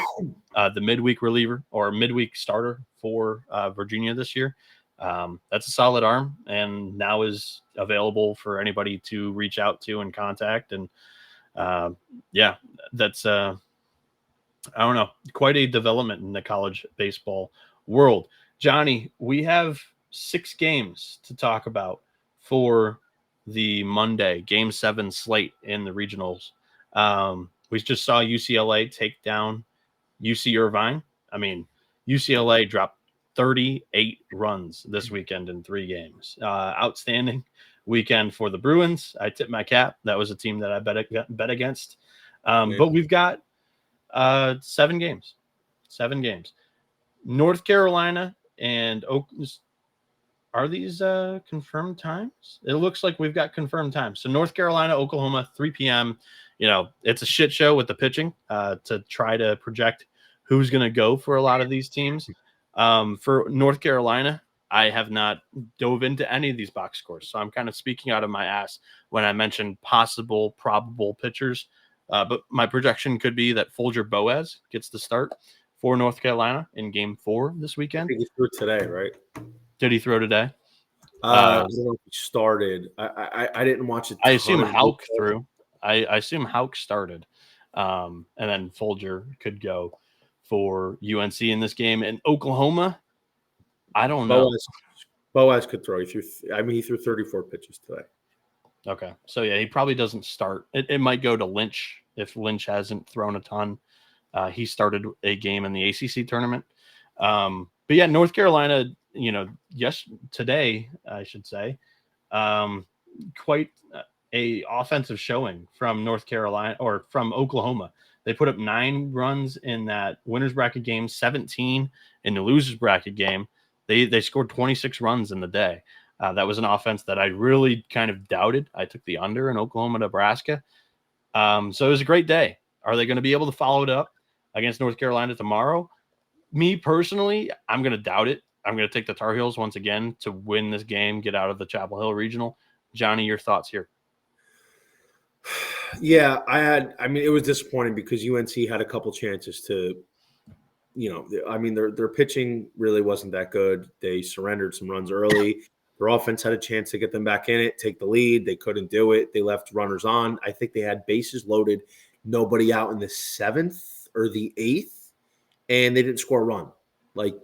the midweek reliever or midweek starter for Virginia this year. That's a solid arm, and now is available for anybody to reach out to and contact. And that's I don't know, quite a development in the college baseball world. Johnny, we have 6 games to talk about for the Monday Game 7 slate in the regionals. We just saw UCLA take down UC Irvine. I mean, UCLA dropped 38 runs this weekend in 3 games. Outstanding weekend for the Bruins. I tipped my cap. That was a team that I bet against. But we've got 7 games. North Carolina and Oakland. Are these confirmed times? It looks like we've got confirmed times. So North Carolina, Oklahoma, 3 p.m. It's a shit show with the pitching to try to project who's going to go for a lot of these teams. For North Carolina, I have not dove into any of these box scores, so I'm kind of speaking out of my ass when I mentioned possible, probable pitchers. But my projection could be that Folger Boaz gets the start for North Carolina in Game 4 this weekend. I think he threw today, right? Did he throw today? I don't know if he started. I didn't watch it. I assume Houck threw. I assume Houck started, and then Folger could go for UNC in this game. And Oklahoma, I don't know. Boaz could throw. He threw 34 pitches today. Okay. So, yeah, he probably doesn't start. It might go to Lynch if Lynch hasn't thrown a ton. He started a game in the ACC tournament. But, yeah, North Carolina, today, I should say, quite a offensive showing from North Carolina or from Oklahoma. They put up 9 runs in that winner's bracket game, 17 in the loser's bracket game. They scored 26 runs in the day. That was an offense that I really kind of doubted. I took the under in Oklahoma, Nebraska. So it was a great day. Are they going to be able to follow it up against North Carolina tomorrow? Me personally, I'm going to doubt it. I'm going to take the Tar Heels once again to win this game, get out of the Chapel Hill Regional. Johnny, your thoughts here? Yeah, it was disappointing because UNC had a couple chances to, their pitching really wasn't that good. They surrendered some runs early. Their offense had a chance to get them back in it, take the lead. They couldn't do it. They left runners on. I think they had bases loaded, nobody out in the 7th or the 8th, and they didn't score a run. Like,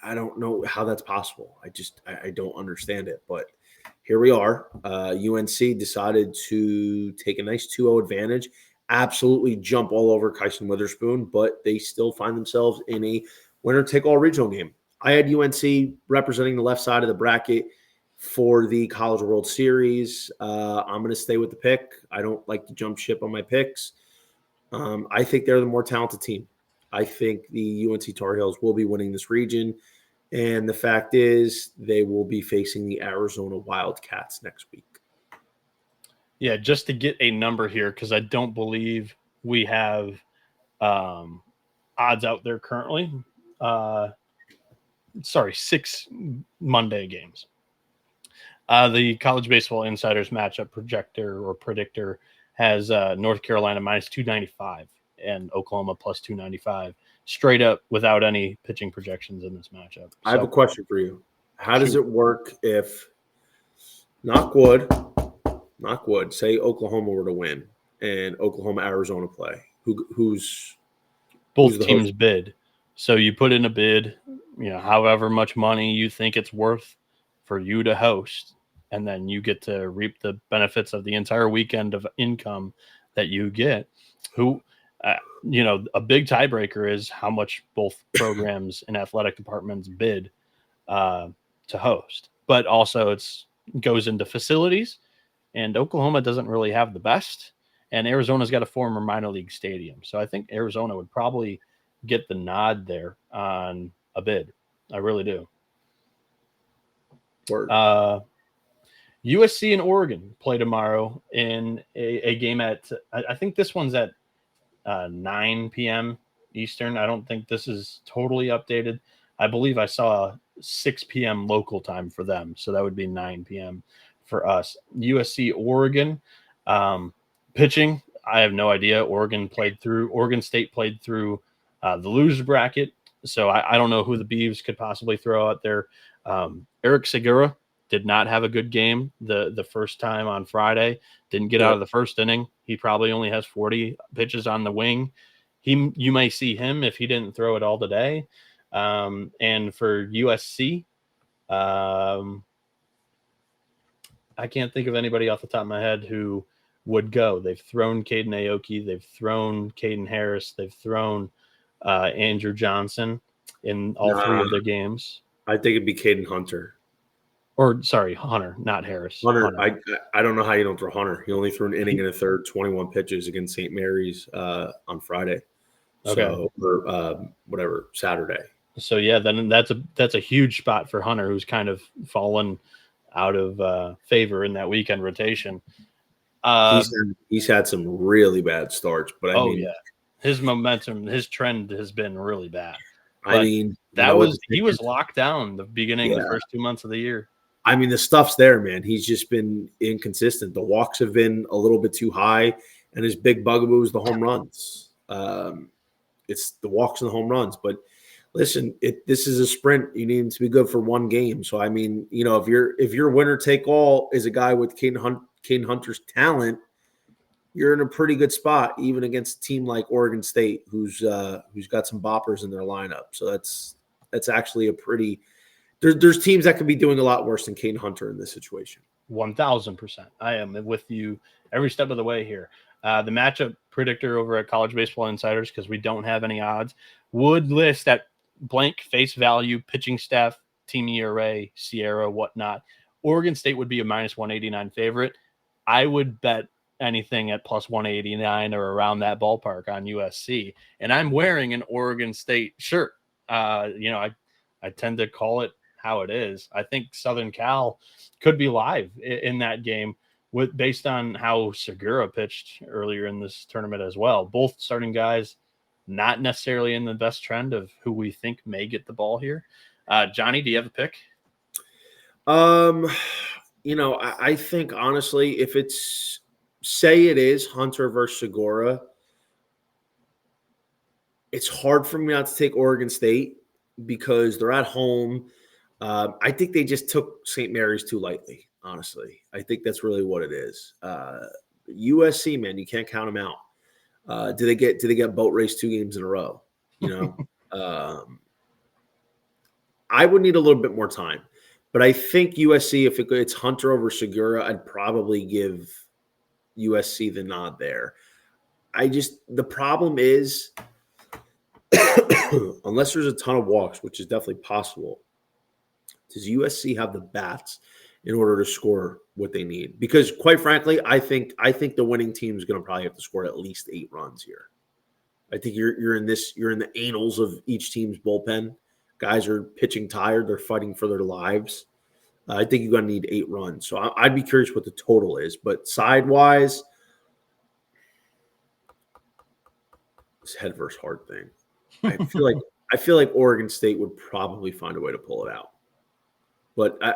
I don't know how that's possible. I don't understand it, but here we are. UNC decided to take a nice 2-0 advantage, absolutely jump all over Kyson Witherspoon, but they still find themselves in a winner-take-all regional game. I had UNC representing the left side of the bracket for the College World Series. I'm going to stay with the pick. I don't like to jump ship on my picks. I think they're the more talented team. I think the UNC Tar Heels will be winning this region. And the fact is they will be facing the Arizona Wildcats next week. Yeah, just to get a number here, because I don't believe we have odds out there currently. 6 Monday games. The College Baseball Insiders matchup predictor has North Carolina minus 295 and Oklahoma plus 295, straight up without any pitching projections in this matchup. I have a question for you. How does it work if, knock wood, say Oklahoma were to win and Oklahoma, Arizona play? Who's both teams bid? So you put in a bid, however much money you think it's worth for you to host, and then you get to reap the benefits of the entire weekend of income that you get. A big tiebreaker is how much both programs and athletic departments bid to host, but also it goes into facilities, and Oklahoma doesn't really have the best, and Arizona's got a former minor league stadium. So I think Arizona would probably get the nod there on a bid. I really do. USC and Oregon play tomorrow in a game at, I think this one's at 9 p.m. Eastern. I don't think this is totally updated. I believe I saw 6 p.m. local time for them, so that would be 9 p.m. for us. USC, Oregon. Pitching, I have no idea. Oregon State played through the loser bracket, so I don't know who the Beavs could possibly throw out there. Eric Segura did not have a good game the first time on Friday. Didn't get out of the first inning. He probably only has 40 pitches on the wing. You may see him if he didn't throw it all today. And for USC, I can't think of anybody off the top of my head who would go. They've thrown Caden Aoki. They've thrown Caden Harris. They've thrown Andrew Johnson in all 3 of their games. I think it'd be Caden Hunter. Or, sorry, Hunter, not Harris. Hunter. I don't know how you don't throw Hunter. He only threw an inning and a third, 21 pitches against St. Mary's on Friday. Okay. So, or Saturday. So, yeah, then that's a huge spot for Hunter, who's kind of fallen out of favor in that weekend rotation. He's had some really bad starts. But yeah. His momentum, his trend has been really bad. But he was locked down the beginning of the first 2 months of the year. I mean, the stuff's there, man. He's just been inconsistent. The walks have been a little bit too high, and his big bugaboo is the home runs. It's the walks and the home runs. But listen, this is a sprint. You need to be good for one game. So I mean, if your winner take all is a guy with Caden Hunter's talent, you're in a pretty good spot, even against a team like Oregon State, who's got some boppers in their lineup. So that's actually a pretty. There's teams that could be doing a lot worse than Caden Hunter in this situation. 1,000%. I am with you every step of the way here. The matchup predictor over at College Baseball Insiders, because we don't have any odds, would list at blank face value, pitching staff, team ERA, Sierra, whatnot. Oregon State would be a minus 189 favorite. I would bet anything at plus 189 or around that ballpark on USC. And I'm wearing an Oregon State shirt. I tend to call it how it is. I think Southern Cal could be live in that game based on how Segura pitched earlier in this tournament as well. Both starting guys not necessarily in the best trend of who we think may get the ball here. Johnny, do you have a pick? I think honestly, if it's say it is Hunter versus Segura, it's hard for me not to take Oregon State because they're at home. I think they just took St. Mary's too lightly, honestly. I think that's really what it is. USC, man, you can't count them out. Do they get boat race 2 games in a row? I would need a little bit more time. But I think USC, if it's Hunter over Segura, I'd probably give USC the nod there. The problem is, unless there's a ton of walks, which is definitely possible, does USC have the bats in order to score what they need? Because quite frankly, I think the winning team is going to probably have to score at least 8 runs here. I think you're in the annals of each team's bullpen. Guys are pitching tired. They're fighting for their lives. I think you're going to need 8 runs. So I'd be curious what the total is. But side-wise, this head versus heart thing. I feel like Oregon State would probably find a way to pull it out. But I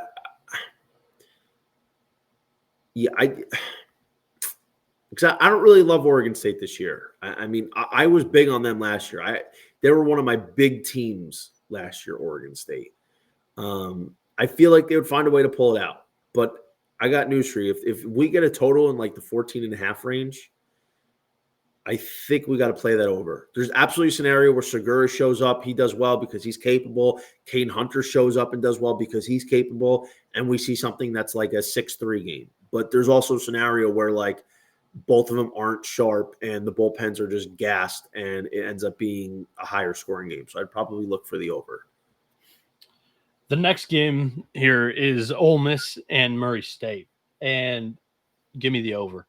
don't really love Oregon State this year. I was big on them last year. They were one of my big teams last year, Oregon State. I feel like they would find a way to pull it out. But I got news for you. If we get a total in like the 14.5 range, I think we got to play that over. There's absolutely a scenario where Segura shows up. He does well because he's capable. Caden Hunter shows up and does well because he's capable. And we see something that's like a 6-3 game. But there's also a scenario where like both of them aren't sharp and the bullpens are just gassed and it ends up being a higher scoring game. So I'd probably look for the over. The next game here is Ole Miss and Murray State. And give me the over.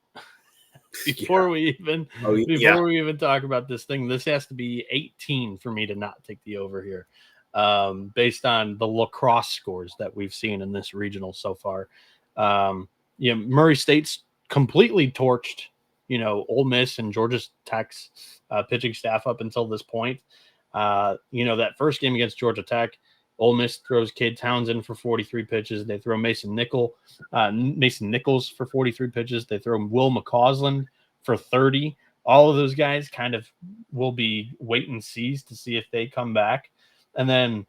Before we even talk about this thing, this has to be 18 for me to not take the over here, based on the lacrosse scores that we've seen in this regional so far. Murray State's completely torched, Ole Miss and Georgia Tech's pitching staff up until this point. That first game against Georgia Tech, Ole Miss throws Cade Townsend for 43 pitches. They throw Mason Nichols for 43 pitches. They throw Will McCausland for 30. All of those guys kind of will be wait and sees to see if they come back. And then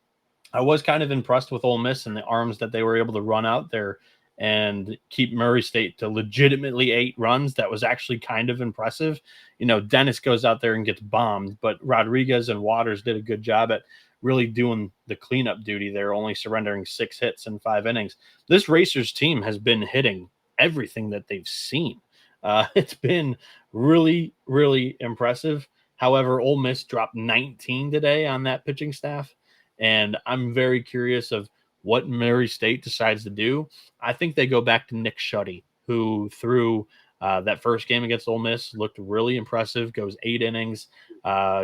I was kind of impressed with Ole Miss and the arms that they were able to run out there and keep Murray State to legitimately 8 runs. That was actually kind of impressive. Dennis goes out there and gets bombed, but Rodriguez and Waters did a good job at really doing the cleanup duty there, only surrendering 6 hits in 5 innings. This Racers team has been hitting everything that they've seen. It's been really, really impressive. However, Ole Miss dropped 19 today on that pitching staff, and I'm very curious of what Murray State decides to do. I think they go back to Nick Schutte, who threw that first game against Ole Miss, looked really impressive, goes 8 innings,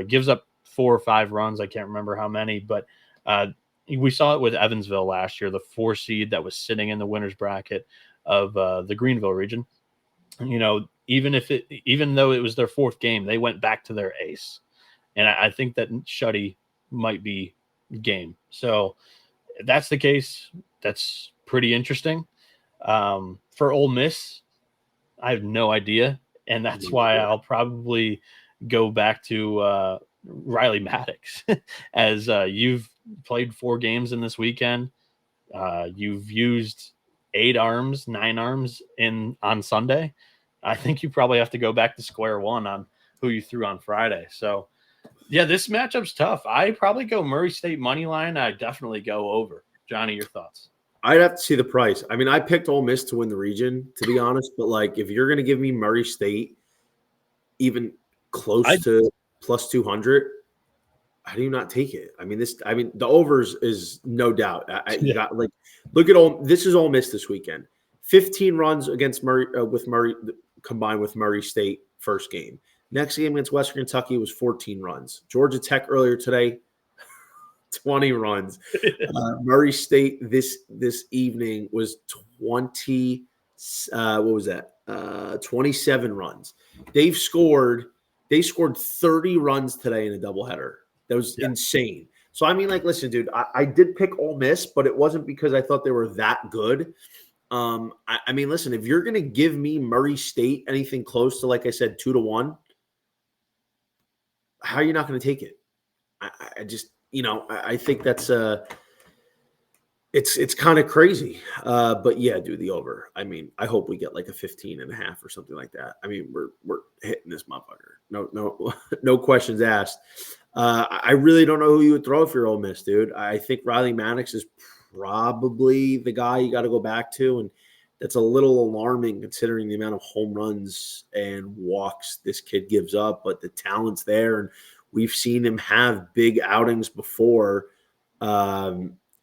gives up 4 or 5 runs. I can't remember how many, but we saw it with Evansville last year, the 4 seed that was sitting in the winner's bracket of the Greenville region. Even though it was their 4th game, they went back to their ace. And I think that Schutte might be game. So if that's the case, that's pretty interesting. For Ole Miss, I have no idea. And that's why I'll probably go back to Riley Maddox, as you've played 4 games in this weekend. You've used 9 arms on Sunday. I think you probably have to go back to square one on who you threw on Friday. So yeah, this matchup's tough. I probably go Murray State money line. I definitely go over. Johnny, your thoughts? I'd have to see the price. I picked Ole Miss to win the region, to be honest, but like if you're going to give me Murray State even close to plus 200, how do you not take it? The overs is no doubt. Look at this is Ole Miss this weekend. 15 runs against Murray with Murray combined with Murray State first game. Next game against Western Kentucky was 14 runs. Georgia Tech earlier today, 20 runs. Murray State this evening was 20. What was that? 27 runs. They scored 30 runs today in a doubleheader. That was insane. So, I mean, like, listen, dude, I did pick Ole Miss, but it wasn't because I thought they were that good. I mean, listen, if you're going to give me Murray State anything close to, like I said, 2-1, how are you not going to take it? I just, I think that's it's kind of crazy. But yeah, dude, the over. I mean, I hope we get like a 15.5 or something like that. I mean, we're hitting this motherfucker. No questions asked. I really don't know who you would throw if you're Ole Miss, dude. I think Riley Maddox is probably the guy you got to go back to, and that's a little alarming considering the amount of home runs and walks this kid gives up. But the talent's there, and we've seen him have big outings before.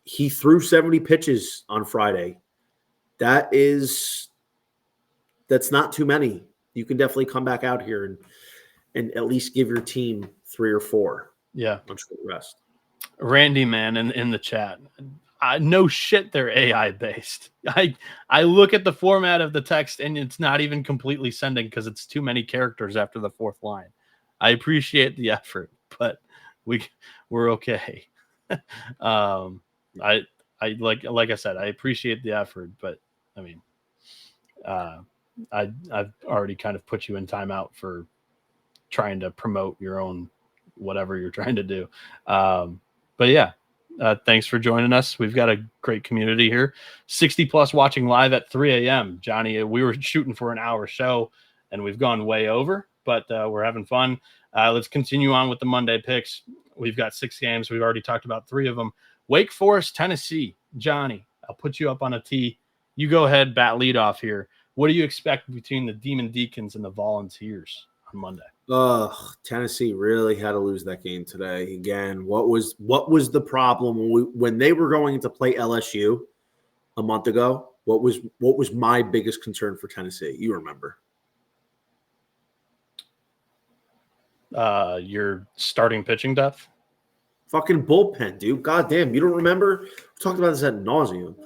He threw 70 pitches on Friday. That's not too many. You can definitely come back out here and at least give your team 3 or 4. Yeah. On short rest. Randy, man, in the chat. No shit, they're AI based. I look at the format of the text and it's not even completely sending because it's too many characters after the 4th line. I appreciate the effort, but we're okay. I like I said, I appreciate the effort, but I mean, I've already kind of put you in timeout for trying to promote your own whatever you're trying to do. But yeah, thanks for joining us. We've got a great community here, 60 plus watching live at 3 a.m. Johnny, we were shooting for an hour show and we've gone way over, but we're having fun. Let's continue on with the Monday picks. We've got 6 games. We've already talked about 3 of them. Wake Forest, Tennessee. Johnny, I'll put you up on a tee. You go ahead, bat lead off here. What do you expect between the Demon Deacons and the Volunteers on Monday? Tennessee really had to lose that game today. Again, what was the problem when they were going to play LSU a month ago? What was my biggest concern for Tennessee? You remember? Your starting pitching depth? Fucking bullpen, dude. God damn, you don't remember? We talked about this ad nauseum.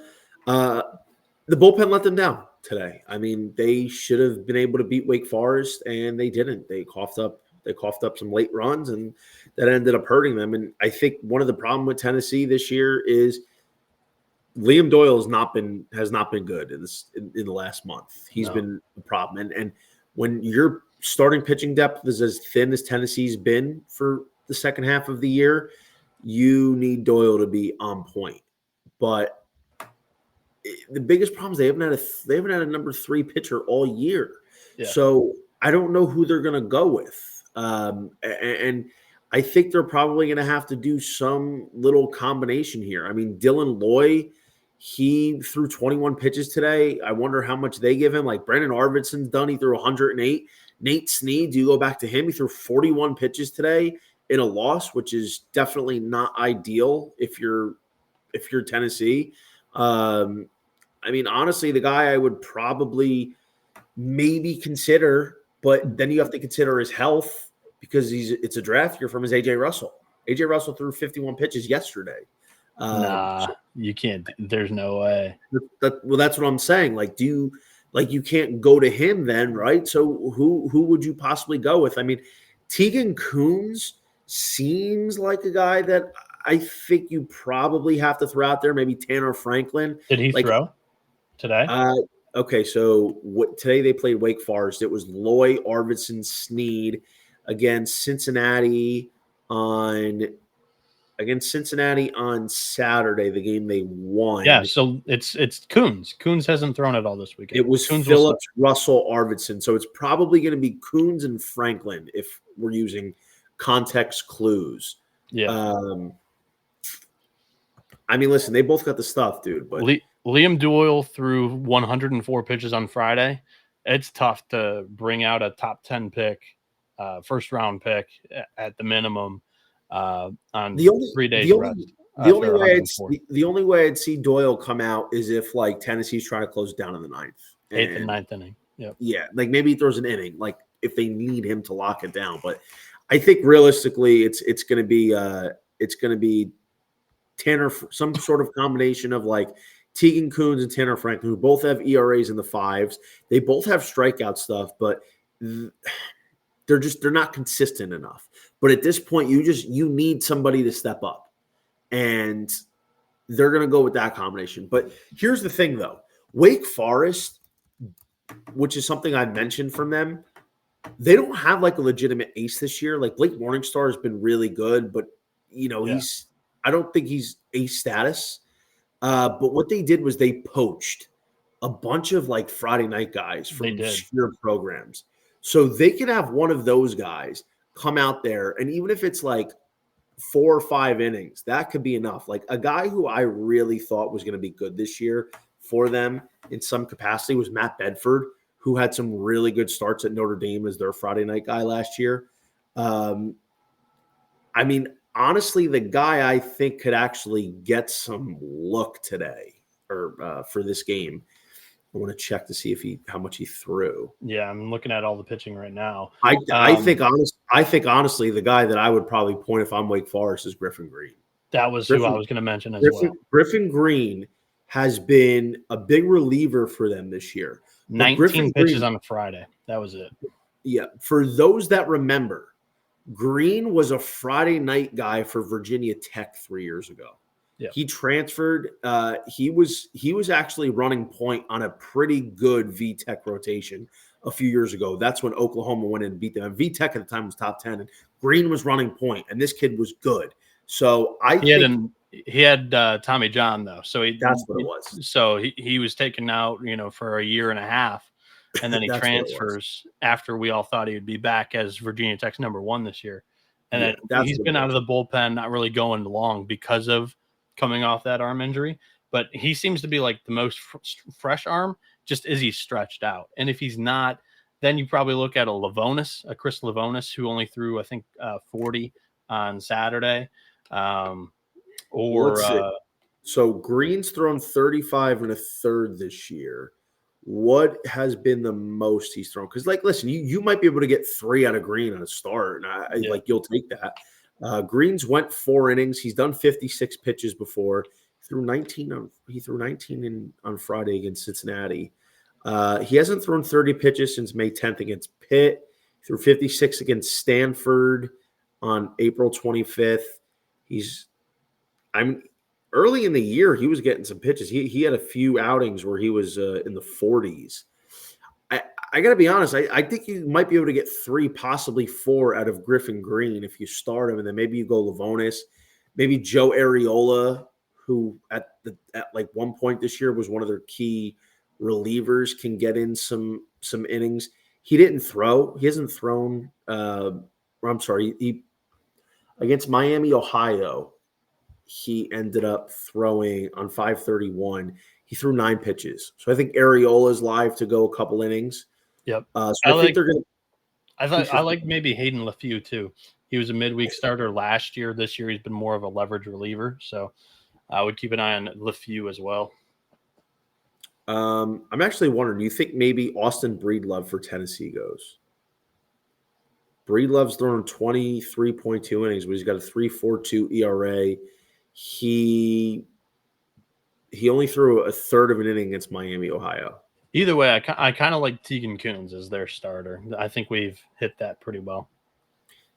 The bullpen let them down today. I mean, they should have been able to beat Wake Forest, and they didn't. They coughed up some late runs, and that ended up hurting them. And I think one of the problem with Tennessee this year is Liam Doyle has not been good in the last month. He's been a problem. And when your starting pitching depth is as thin as Tennessee's been for the second half of the year, you need Doyle to be on point. But the biggest problem is they haven't had a number 3 pitcher all year. Yeah. So I don't know who they're going to go with. And I think they're probably going to have to do some little combination here. I mean, Dylan Loy, he threw 21 pitches today. I wonder how much they give him. Like Brandon Arvidsson's done. He threw 108. Nate Snead, do you go back to him? He threw 41 pitches today in a loss, which is definitely not ideal if you're Tennessee. I mean, honestly, the guy I would probably maybe consider, but then you have to consider his health because it's a draft year from his AJ Russell. AJ Russell threw 51 pitches yesterday. You can't. There's no way. Well, that's what I'm saying. You can't go to him then, right? So who would you possibly go with? I mean, Tegan Coons seems like a guy that I think you probably have to throw out there. Maybe Tanner Franklin. Did he throw today? Okay, so today they played Wake Forest. It was Loy, Arvidsson, Snead against Cincinnati on Saturday, the game they won. Yeah, so it's Coons. Coons hasn't thrown it all this weekend. It was Coons Phillips, Russell, Arvidsson. So it's probably going to be Coons and Franklin if we're using context clues. Yeah. I mean, listen, they both got the stuff, dude. But Liam Doyle threw 104 pitches on Friday. It's tough to bring out a top 10 pick, first round pick at the minimum on 3 days rest. The only way I'd see Doyle come out is if Tennessee's trying to close down in the 9th. 8th and 9th inning. Yeah, like maybe he throws an inning, like if they need him to lock it down. But I think realistically, it's going to be Tanner, some sort of combination of like Tegan Kuhns and Tanner Franklin, who both have ERAs in the fives. They both have strikeout stuff, but they're not consistent enough. But at this point, you need somebody to step up, and they're going to go with that combination. But here's the thing, though: Wake Forest, which is something I mentioned from them, they don't have like a legitimate ace this year. Like Blake Morningstar has been really good, but I don't think he's ace status. But what they did was they poached a bunch of like Friday night guys from obscure programs. So they can have one of those guys come out there, and even if it's like 4 or 5 innings, that could be enough. Like a guy who I really thought was going to be good this year for them in some capacity was Matt Bedford, who had some really good starts at Notre Dame as their Friday night guy last year. I mean, honestly, the guy I think could actually get some look today or for this game. I want to check to see how much he threw. Yeah, I'm looking at all the pitching right now. I think honestly, the guy that I would probably point if I'm Wake Forest is Griffin Green. That was who I was going to mention as well. Griffin Green has been a big reliever for them this year. 19 pitches on a Friday. That was it. Yeah. For those that remember, Green was a Friday night guy for Virginia Tech 3 years ago. Yep. He transferred. He was actually running point on a pretty good VTech rotation a few years ago. That's when Oklahoma went in and beat them. And VTech at the time was top 10, and Green was running point, and this kid was good. So he had Tommy John though. So that's what it was. So he was taken out, for a year and a half, and then he transfers after we all thought he would be back as Virginia Tech's number 1 this year. And then he's been out of the bullpen, not really going long because of coming off that arm injury, but he seems to be like the most fresh arm, just as he's stretched out. And if he's not, then you probably look at a Chris Lavonis, who only threw, I think, 40 on Saturday. So Green's thrown 35 and a third this year. What has been the most he's thrown? Because, like, listen, you might be able to get 3 out of Green on a start, and like you'll take that. Green's went 4 innings. He's done 56 pitches before. He threw 19 on Friday against Cincinnati. He hasn't thrown 30 pitches since May 10th against Pitt. He threw 56 against Stanford on April 25th. Early in the year, he was getting some pitches. He had a few outings where he was in the 40s. I got to be honest. I think you might be able to get 3, possibly 4 out of Griffin Green if you start him, and then maybe you go Lavonis, maybe Joe Areola, who at like one point this year was one of their key relievers, can get in some innings. He didn't throw. He hasn't thrown. He against Miami, Ohio. He ended up throwing on 531. He threw 9 pitches. So I think Areola is live to go a couple innings. Yep. So I think they're going to. I like maybe Hayden LeFew too. He was a midweek starter last year. This year he's been more of a leverage reliever. So I would keep an eye on LeFew as well. I'm actually wondering, do you think maybe Austin Breedlove for Tennessee goes? Breedlove's thrown 23.2 innings, but he's got a 3.42 ERA. He only threw a third of an inning against Miami, Ohio. Either way, I kind of like Tegan Kuhns as their starter. I think we've hit that pretty well.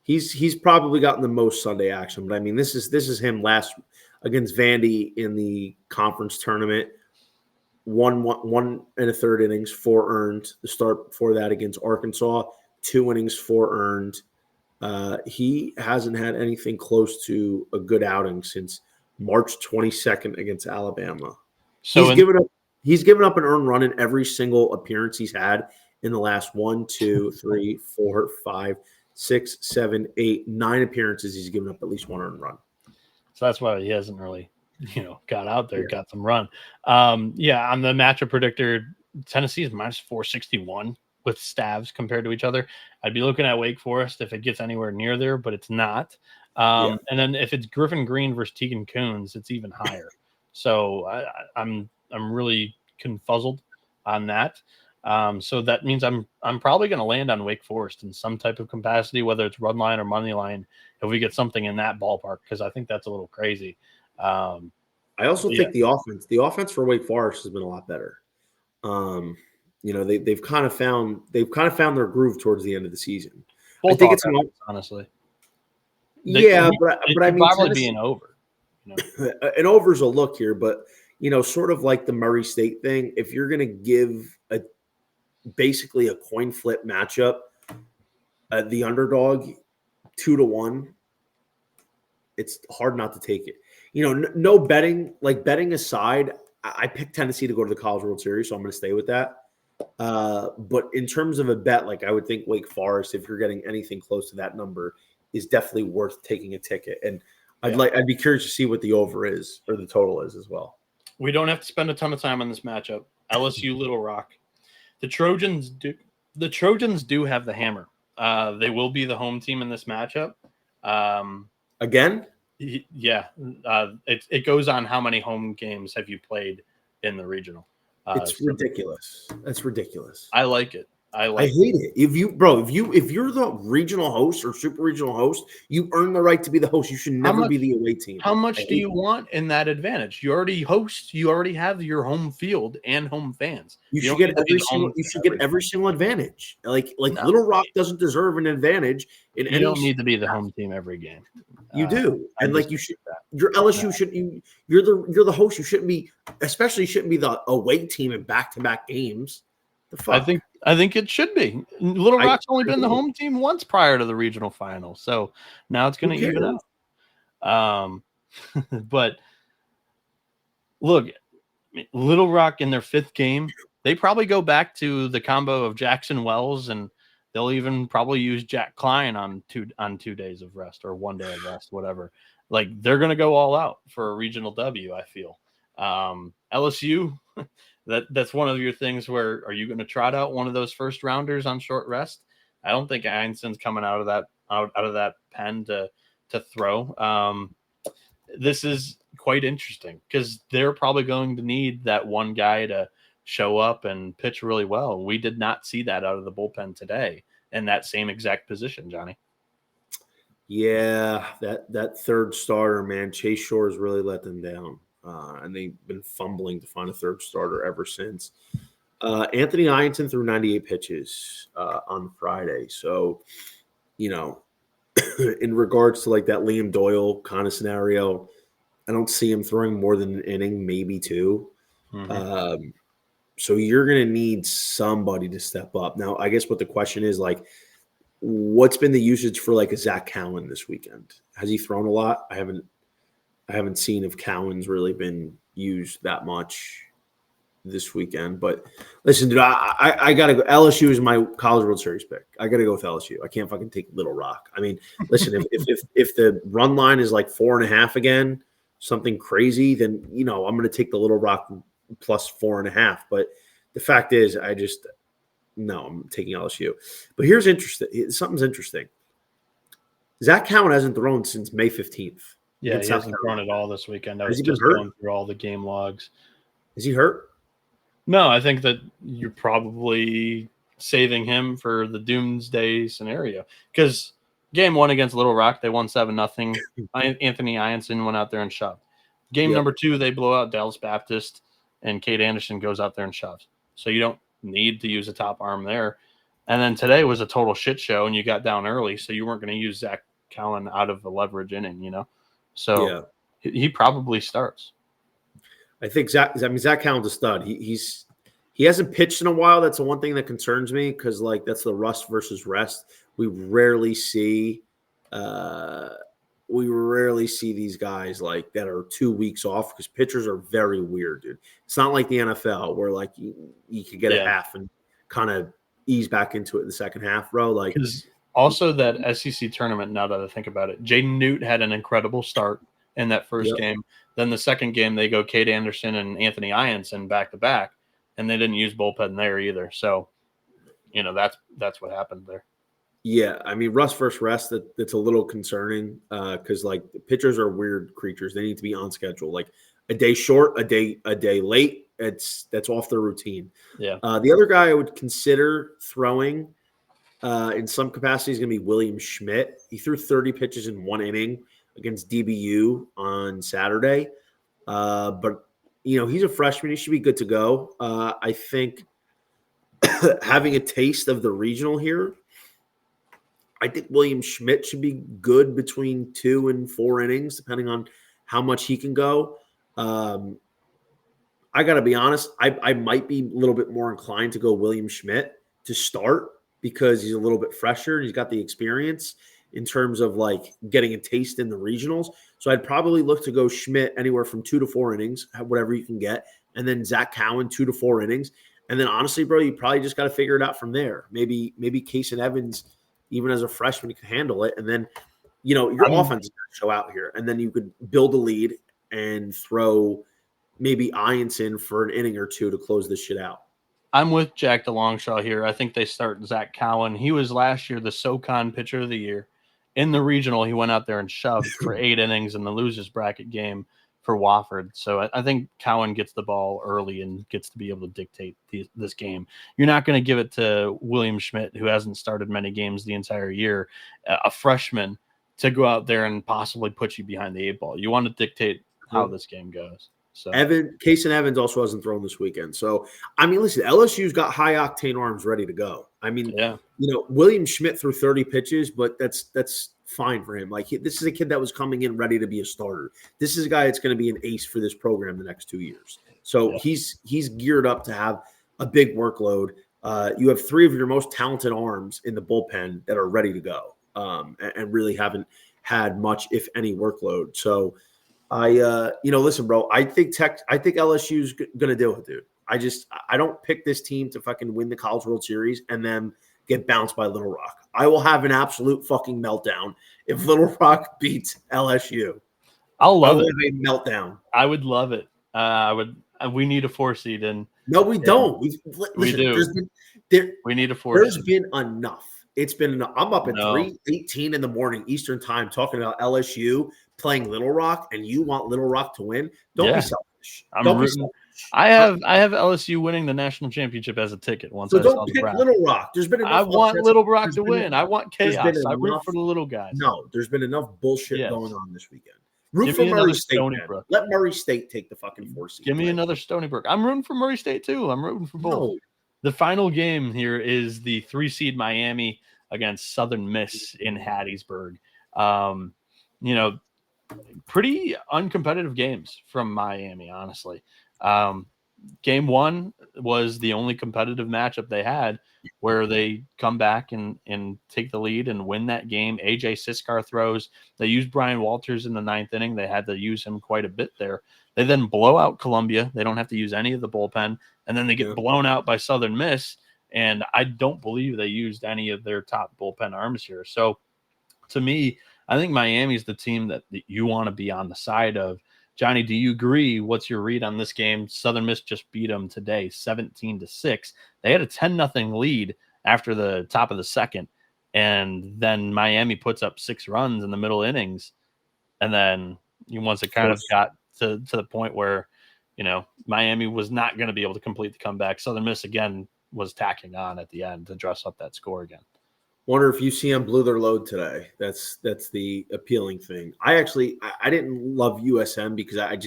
He's probably gotten the most Sunday action, but I mean this is him last against Vandy in the conference tournament. 1 1.3 innings, 4 earned. The start before that against Arkansas, 2 innings, 4 earned. He hasn't had anything close to a good outing since March 22nd against Alabama. So he's given up an earned run in every single appearance he's had in the last 1, 2, 3, 4, 5, 6, 7, 8, 9 appearances. He's given up at least 1 earned run. So that's why he hasn't really, got out there, got some run. On the matchup predictor, Tennessee is minus 461 with Stavs compared to each other. I'd be looking at Wake Forest if it gets anywhere near there, but it's not. And then if it's Griffin Green versus Tegan Kuhns, it's even higher. So I'm really confuzzled on that. So that means I'm probably going to land on Wake Forest in some type of capacity, whether it's run line or money line, if we get something in that ballpark, because I think that's a little crazy. I also think the offense for Wake Forest has been a lot better. They've kind of found their groove towards the end of the season. Both I think it's honestly. But I mean, probably be an over. An over's a look here, but sort of like the Murray State thing. If you're going to give basically a coin flip matchup, the underdog 2-1, it's hard not to take it. No betting. Like betting aside, I picked Tennessee to go to the College World Series, so I'm going to stay with that. But in terms of a bet, like I would think Wake Forest, if you're getting anything close to that number, is definitely worth taking a ticket. And I'd be curious to see what the over is or the total is as well. We don't have to spend a ton of time on this matchup. LSU Little Rock. The Trojans do have the hammer. They will be the home team in this matchup. Again? Yeah. It goes on how many home games have you played in the regional. It's ridiculous. That's ridiculous. I like it. I hate it. If you're the regional host or super regional host, you earn the right to be the host. You should never be the away team. How much do you want in that advantage? You already host. You already have your home field and home fans. You should get every single advantage. Like Little Rock doesn't deserve an advantage in any. You don't need to be the home team every game. You do, and like you should. Your LSU shouldn't. You're the host. You shouldn't be, especially shouldn't be the away team in back-to-back games. The fuck? I think it should be. Little Rock's only been the home team once prior to the regional final, so now it's going to even out. But look, Little Rock in their 5th game, they probably go back to the combo of Jackson Wells, and they'll even probably use Jack Klein on 2 days of rest or 1 day of rest, whatever. Like they're going to go all out for a regional W. I feel LSU. That's one of your things where are you going to trot out one of those first rounders on short rest? I don't think Einstein's coming out of that pen to throw. This is quite interesting because they're probably going to need that one guy to show up and pitch really well. We did not see that out of the bullpen today in that same exact position, Johnny. Yeah, that third starter, man, Chase Shores really let them down. And they've been fumbling to find a third starter ever since. Anthony Ianson threw 98 pitches on Friday. So, in regards to like that Liam Doyle kind of scenario, I don't see him throwing more than an inning, maybe 2. Mm-hmm. So you're going to need somebody to step up. Now, I guess what the question is, like, what's been the usage for like a Zach Cowan this weekend? Has he thrown a lot? I haven't seen if Cowan's really been used that much this weekend. But listen, dude, I got to go. LSU is my College World Series pick. I got to go with LSU. I can't fucking take Little Rock. I mean, listen, if the run line is like 4.5 again, something crazy, then, I'm going to take the Little Rock plus 4.5. But the fact is, I'm taking LSU. But here's interesting. Something's interesting. Zach Cowan hasn't thrown since May 15th. Yeah, he hasn't thrown at all this weekend. I was just going through all the game logs. Is he hurt? No, I think that you're probably saving him for the doomsday scenario. Because game 1 against Little Rock, they won 7-0. Anthony Ianson went out there and shoved. Game number 2, they blow out Dallas Baptist, and Cade Anderson goes out there and shoves. So you don't need to use a top arm there. And then today was a total shit show, and you got down early, so you weren't going to use Zach Cowan out of the leverage inning, So he probably starts. I think Zach Cowan's a stud. He hasn't pitched in a while. That's the one thing that concerns me because like that's the rust versus rest. We rarely see these guys like that are 2 weeks off because pitchers are very weird, dude. It's not like the NFL where like you could get a half and kind of ease back into it in the second half, bro. Like. Also, that SEC tournament, now that I think about it, Jaden Newt had an incredible start in that first game. Then the second game, they go Cade Anderson and Anthony Ianson back-to-back, and they didn't use bullpen there either. So, that's what happened there. Yeah, I mean, rust versus rest, that's a little concerning because, pitchers are weird creatures. They need to be on schedule. Like, a day short, a day late, that's off their routine. Yeah. The other guy I would consider throwing in some capacity is going to be William Schmidt. He threw 30 pitches in 1 inning against DBU on Saturday. But, he's a freshman. He should be good to go. I think having a taste of the regional here, I think William Schmidt should be good between 2 and 4 innings, depending on how much he can go. I got to be honest, I might be a little bit more inclined to go William Schmidt to start because he's a little bit fresher. He's got the experience in terms of like getting a taste in the regionals. So I'd probably look to go Schmidt anywhere from 2 to 4 innings, whatever you can get. And then Zach Cowan, 2 to 4 innings. And then honestly, bro, you probably just got to figure it out from there. Maybe Casey Evans, even as a freshman, can handle it. And then, your offense is going to show out here. And then you could build a lead and throw maybe Ianson for an inning or 2 to close this shit out. I'm with Jack DeLongchamp here. I think they start Zach Cowan. He was last year the SoCon pitcher of the year. In the regional, he went out there and shoved for 8 innings in the losers bracket game for Wofford. So I think Cowan gets the ball early and gets to be able to dictate this game. You're not going to give it to William Schmidt, who hasn't started many games the entire year, a freshman, to go out there and possibly put you behind the 8 ball. You want to dictate how this game goes. So Casey Evans also hasn't thrown this weekend. So, listen, LSU's got high-octane arms ready to go. William Schmidt threw 30 pitches, but that's fine for him. This is a kid that was coming in ready to be a starter. This is a guy that's going to be an ace for this program the next 2 years. So he's geared up to have a big workload. You have 3 of your most talented arms in the bullpen that are ready to go and really haven't had much, if any, workload. So, listen, bro, I think LSU's going to do it, dude. I don't pick this team to fucking win the College World Series and then get bounced by Little Rock. I will have an absolute fucking meltdown if Little Rock beats LSU. I'll love it. A meltdown. I would love it. We need a 4 seed, and no, we don't. We do. We need a 4 There's seed. been enough. It's been enough. I'm up at 3:18 in the morning Eastern time talking about LSU playing Little Rock, and you want Little Rock to win? Don't be selfish. Don't be selfish. I have LSU winning the national championship as a ticket once. So I don't saw the pick bracket. Little Rock. There's been enough. I want Little Rock to win. I want chaos. I root for the little guys. No, there's been enough bullshit going on this weekend. Root for Murray State. Let Murray State take the fucking 4 seed. Give me another Stony Brook. I'm rooting for Murray State too. I'm rooting for both. No. The final game here is the 3 seed Miami against Southern Miss in Hattiesburg. Pretty uncompetitive games from Miami, honestly. Game 1 was the only competitive matchup they had where they come back and take the lead and win that game. AJ Siskar throws. They used Brian Walters in the 9th inning. They had to use him quite a bit there. They then blow out Columbia. They don't have to use any of the bullpen. And then they get blown out by Southern Miss. And I don't believe they used any of their top bullpen arms here. So to me, I think Miami's the team that you want to be on the side of. Johnny, do you agree? What's your read on this game? Southern Miss just beat them today, 17-6. They had a 10-0 lead after the top of the second, and then Miami puts up 6 runs in the middle innings, and then once it kind of got to the point where Miami was not going to be able to complete the comeback, Southern Miss again was tacking on at the end to dress up that score again. Wonder if UCM blew their load today. That's the appealing thing. I didn't love USM because I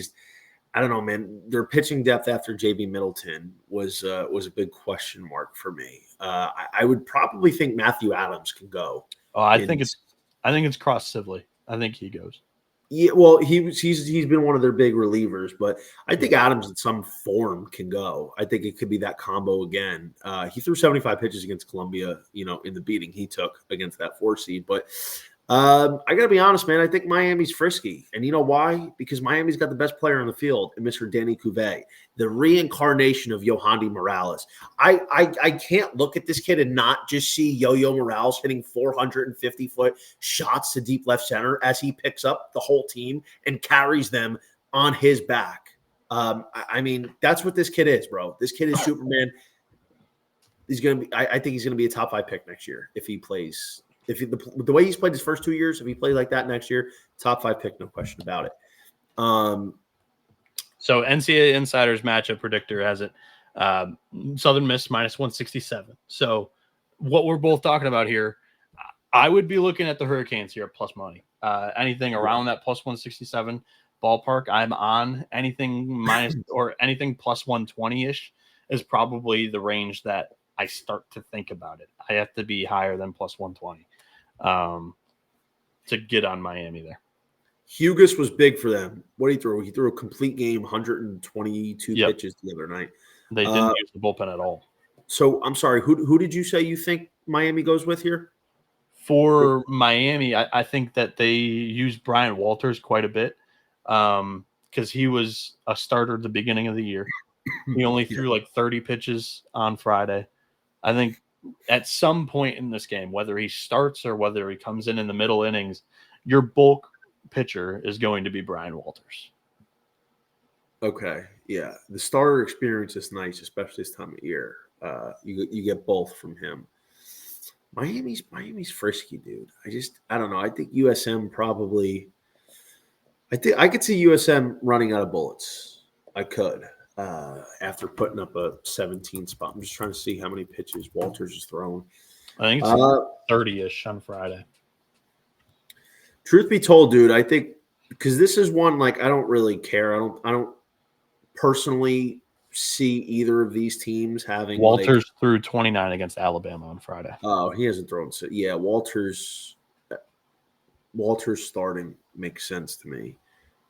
don't know, man. Their pitching depth after JB Middleton was a big question mark for me. I would probably think Matthew Adams can go. Oh, I think it's Cross Sibley. I think he goes. Yeah, well, he's been one of their big relievers, but I think Adams in some form can go. I think it could be that combo again. He threw 75 pitches against Columbia, in the beating he took against that 4 seed. But I got to be honest, man. I think Miami's frisky. And you know why? Because Miami's got the best player on the field, and Mr. Danny Cuvée, the reincarnation of Yohandy Morales. I can't look at this kid and not just see Yo-Yo Morales hitting 450-foot shots to deep left center as he picks up the whole team and carries them on his back. That's what this kid is, bro. This kid is Superman. He's going to be. I think he's going to be a top 5 pick next year if he plays. The way he's played his first 2 years, if he plays like that next year, top 5 pick, no question about it. So NCAA Insider's matchup predictor has it Southern Miss minus 167. So what we're both talking about here, I would be looking at the Hurricanes here at plus money. Anything around that plus 167 ballpark, I'm on. Anything minus or anything plus 120-ish is probably the range that I start to think about it. I have to be higher than plus 120 to get on Miami there. Hugus was big for them. What did he throw? He threw a complete game, 122 pitches the other night. They didn't use the bullpen at all. So I'm sorry. Who did you say you think Miami goes with here? For Miami, I think that they used Brian Walters quite a bit because he was a starter at the beginning of the year. He only threw like 30 pitches on Friday. I think at some point in this game, whether he starts or whether he comes in the middle innings, your bulk pitcher is going to be Brian Walters. Okay, yeah. The starter experience is nice, especially this time of year. You get both from him. Miami's frisky, dude. I don't know. I think USM probably. I could see USM running out of bullets. I could after putting up a 17 spot. I'm just trying to see how many pitches Walters is throwing. I think it's 30-ish on Friday. Truth be told, dude, I think because this is one like I don't really care. I don't personally see either of these teams having. Walters threw 29 against Alabama on Friday. Oh, he hasn't thrown. So yeah, Walters starting makes sense to me.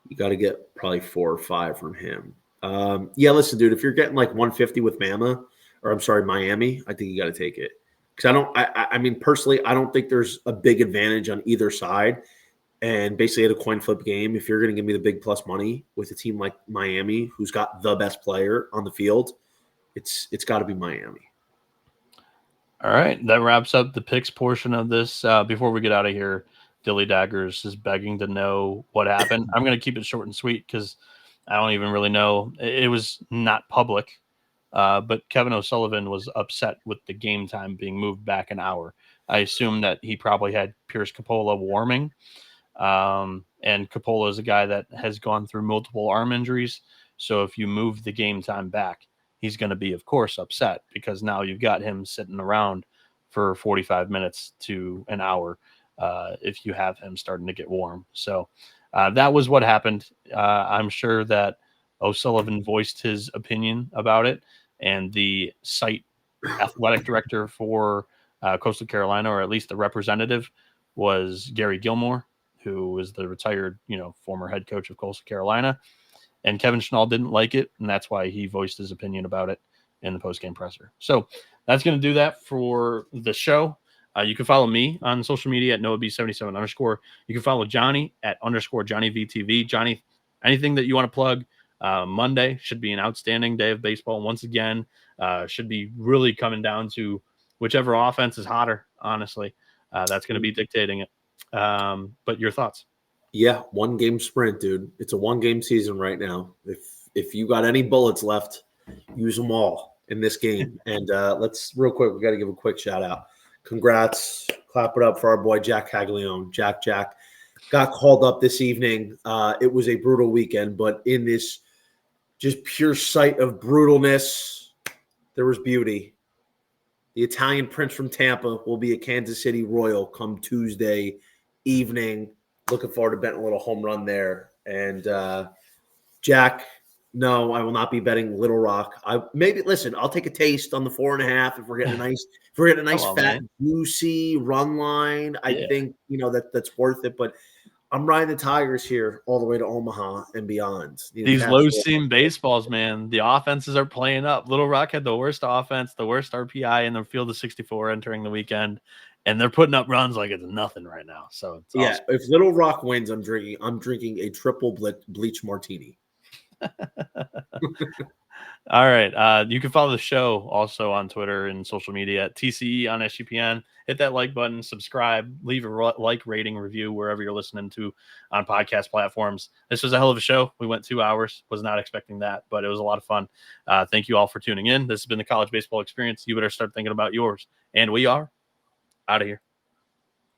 You got to get probably 4 or 5 from him. Yeah, listen, dude, if you're getting like 150 with Miami, I think you got to take it because I mean, personally, I don't think there's a big advantage on either side. And basically at a coin flip game, if you're going to give me the big plus money with a team like Miami, who's got the best player on the field, it's got to be Miami. All right. That wraps up the picks portion of this. Before we get out of here, Dilly Daggers is begging to know what happened. I'm going to keep it short and sweet because I don't even really know. It was not public, but Kevin O'Sullivan was upset with the game time being moved back an hour. I assume that he probably had Pierce Coppola warming. And Coppola is a guy that has gone through multiple arm injuries. So if you move the game time back, he's going to be, of course, upset because now you've got him sitting around for 45 minutes to an hour if you have him starting to get warm. So that was what happened. I'm sure that O'Sullivan voiced his opinion about it, and the site athletic director for Coastal Carolina, or at least the representative, was Gary Gilmore, who is the retired, former head coach of Coastal Carolina. And Kevin Schnall didn't like it, and that's why he voiced his opinion about it in the postgame presser. So that's going to do that for the show. You can follow me on social media at NoahB77_. You can follow Johnny at _JohnnyVTV. Johnny, anything that you want to plug? Monday should be an outstanding day of baseball. Once again, should be really coming down to whichever offense is hotter, honestly. That's going to be dictating it. But your thoughts? Yeah, 1 game sprint, dude. It's a 1 game season right now. If you got any bullets left, use them all in this game. And let's real quick, we got to give a quick shout out. Congrats. Clap it up for our boy Jack Caglione. Jack got called up this evening. It was a brutal weekend, but in this just pure sight of brutalness, there was beauty. The Italian prince from Tampa will be a Kansas City Royal come Tuesday evening. Looking forward to betting a little home run there. And Jack, no, I will not be betting Little Rock. I'll take a taste on the 4.5 if we're getting a nice fat, juicy run line. I think that's worth it. But I'm riding the Tigers here all the way to Omaha and beyond. These low seam baseballs, man. The offenses are playing up. Little Rock had the worst offense, the worst RPI in the field of 64 entering the weekend, and they're putting up runs like it's nothing right now. So it's awesome. If Little Rock wins, I'm drinking a triple bleach martini. All right. You can follow the show also on Twitter and social media at TCE on SGPN. Hit that like button, subscribe, leave a like, rating, review wherever you're listening to on podcast platforms. This was a hell of a show. We went 2 hours. Was not expecting that, but it was a lot of fun. Thank you all for tuning in. This has been the College Baseball Experience. You better start thinking about yours. And we are out of here.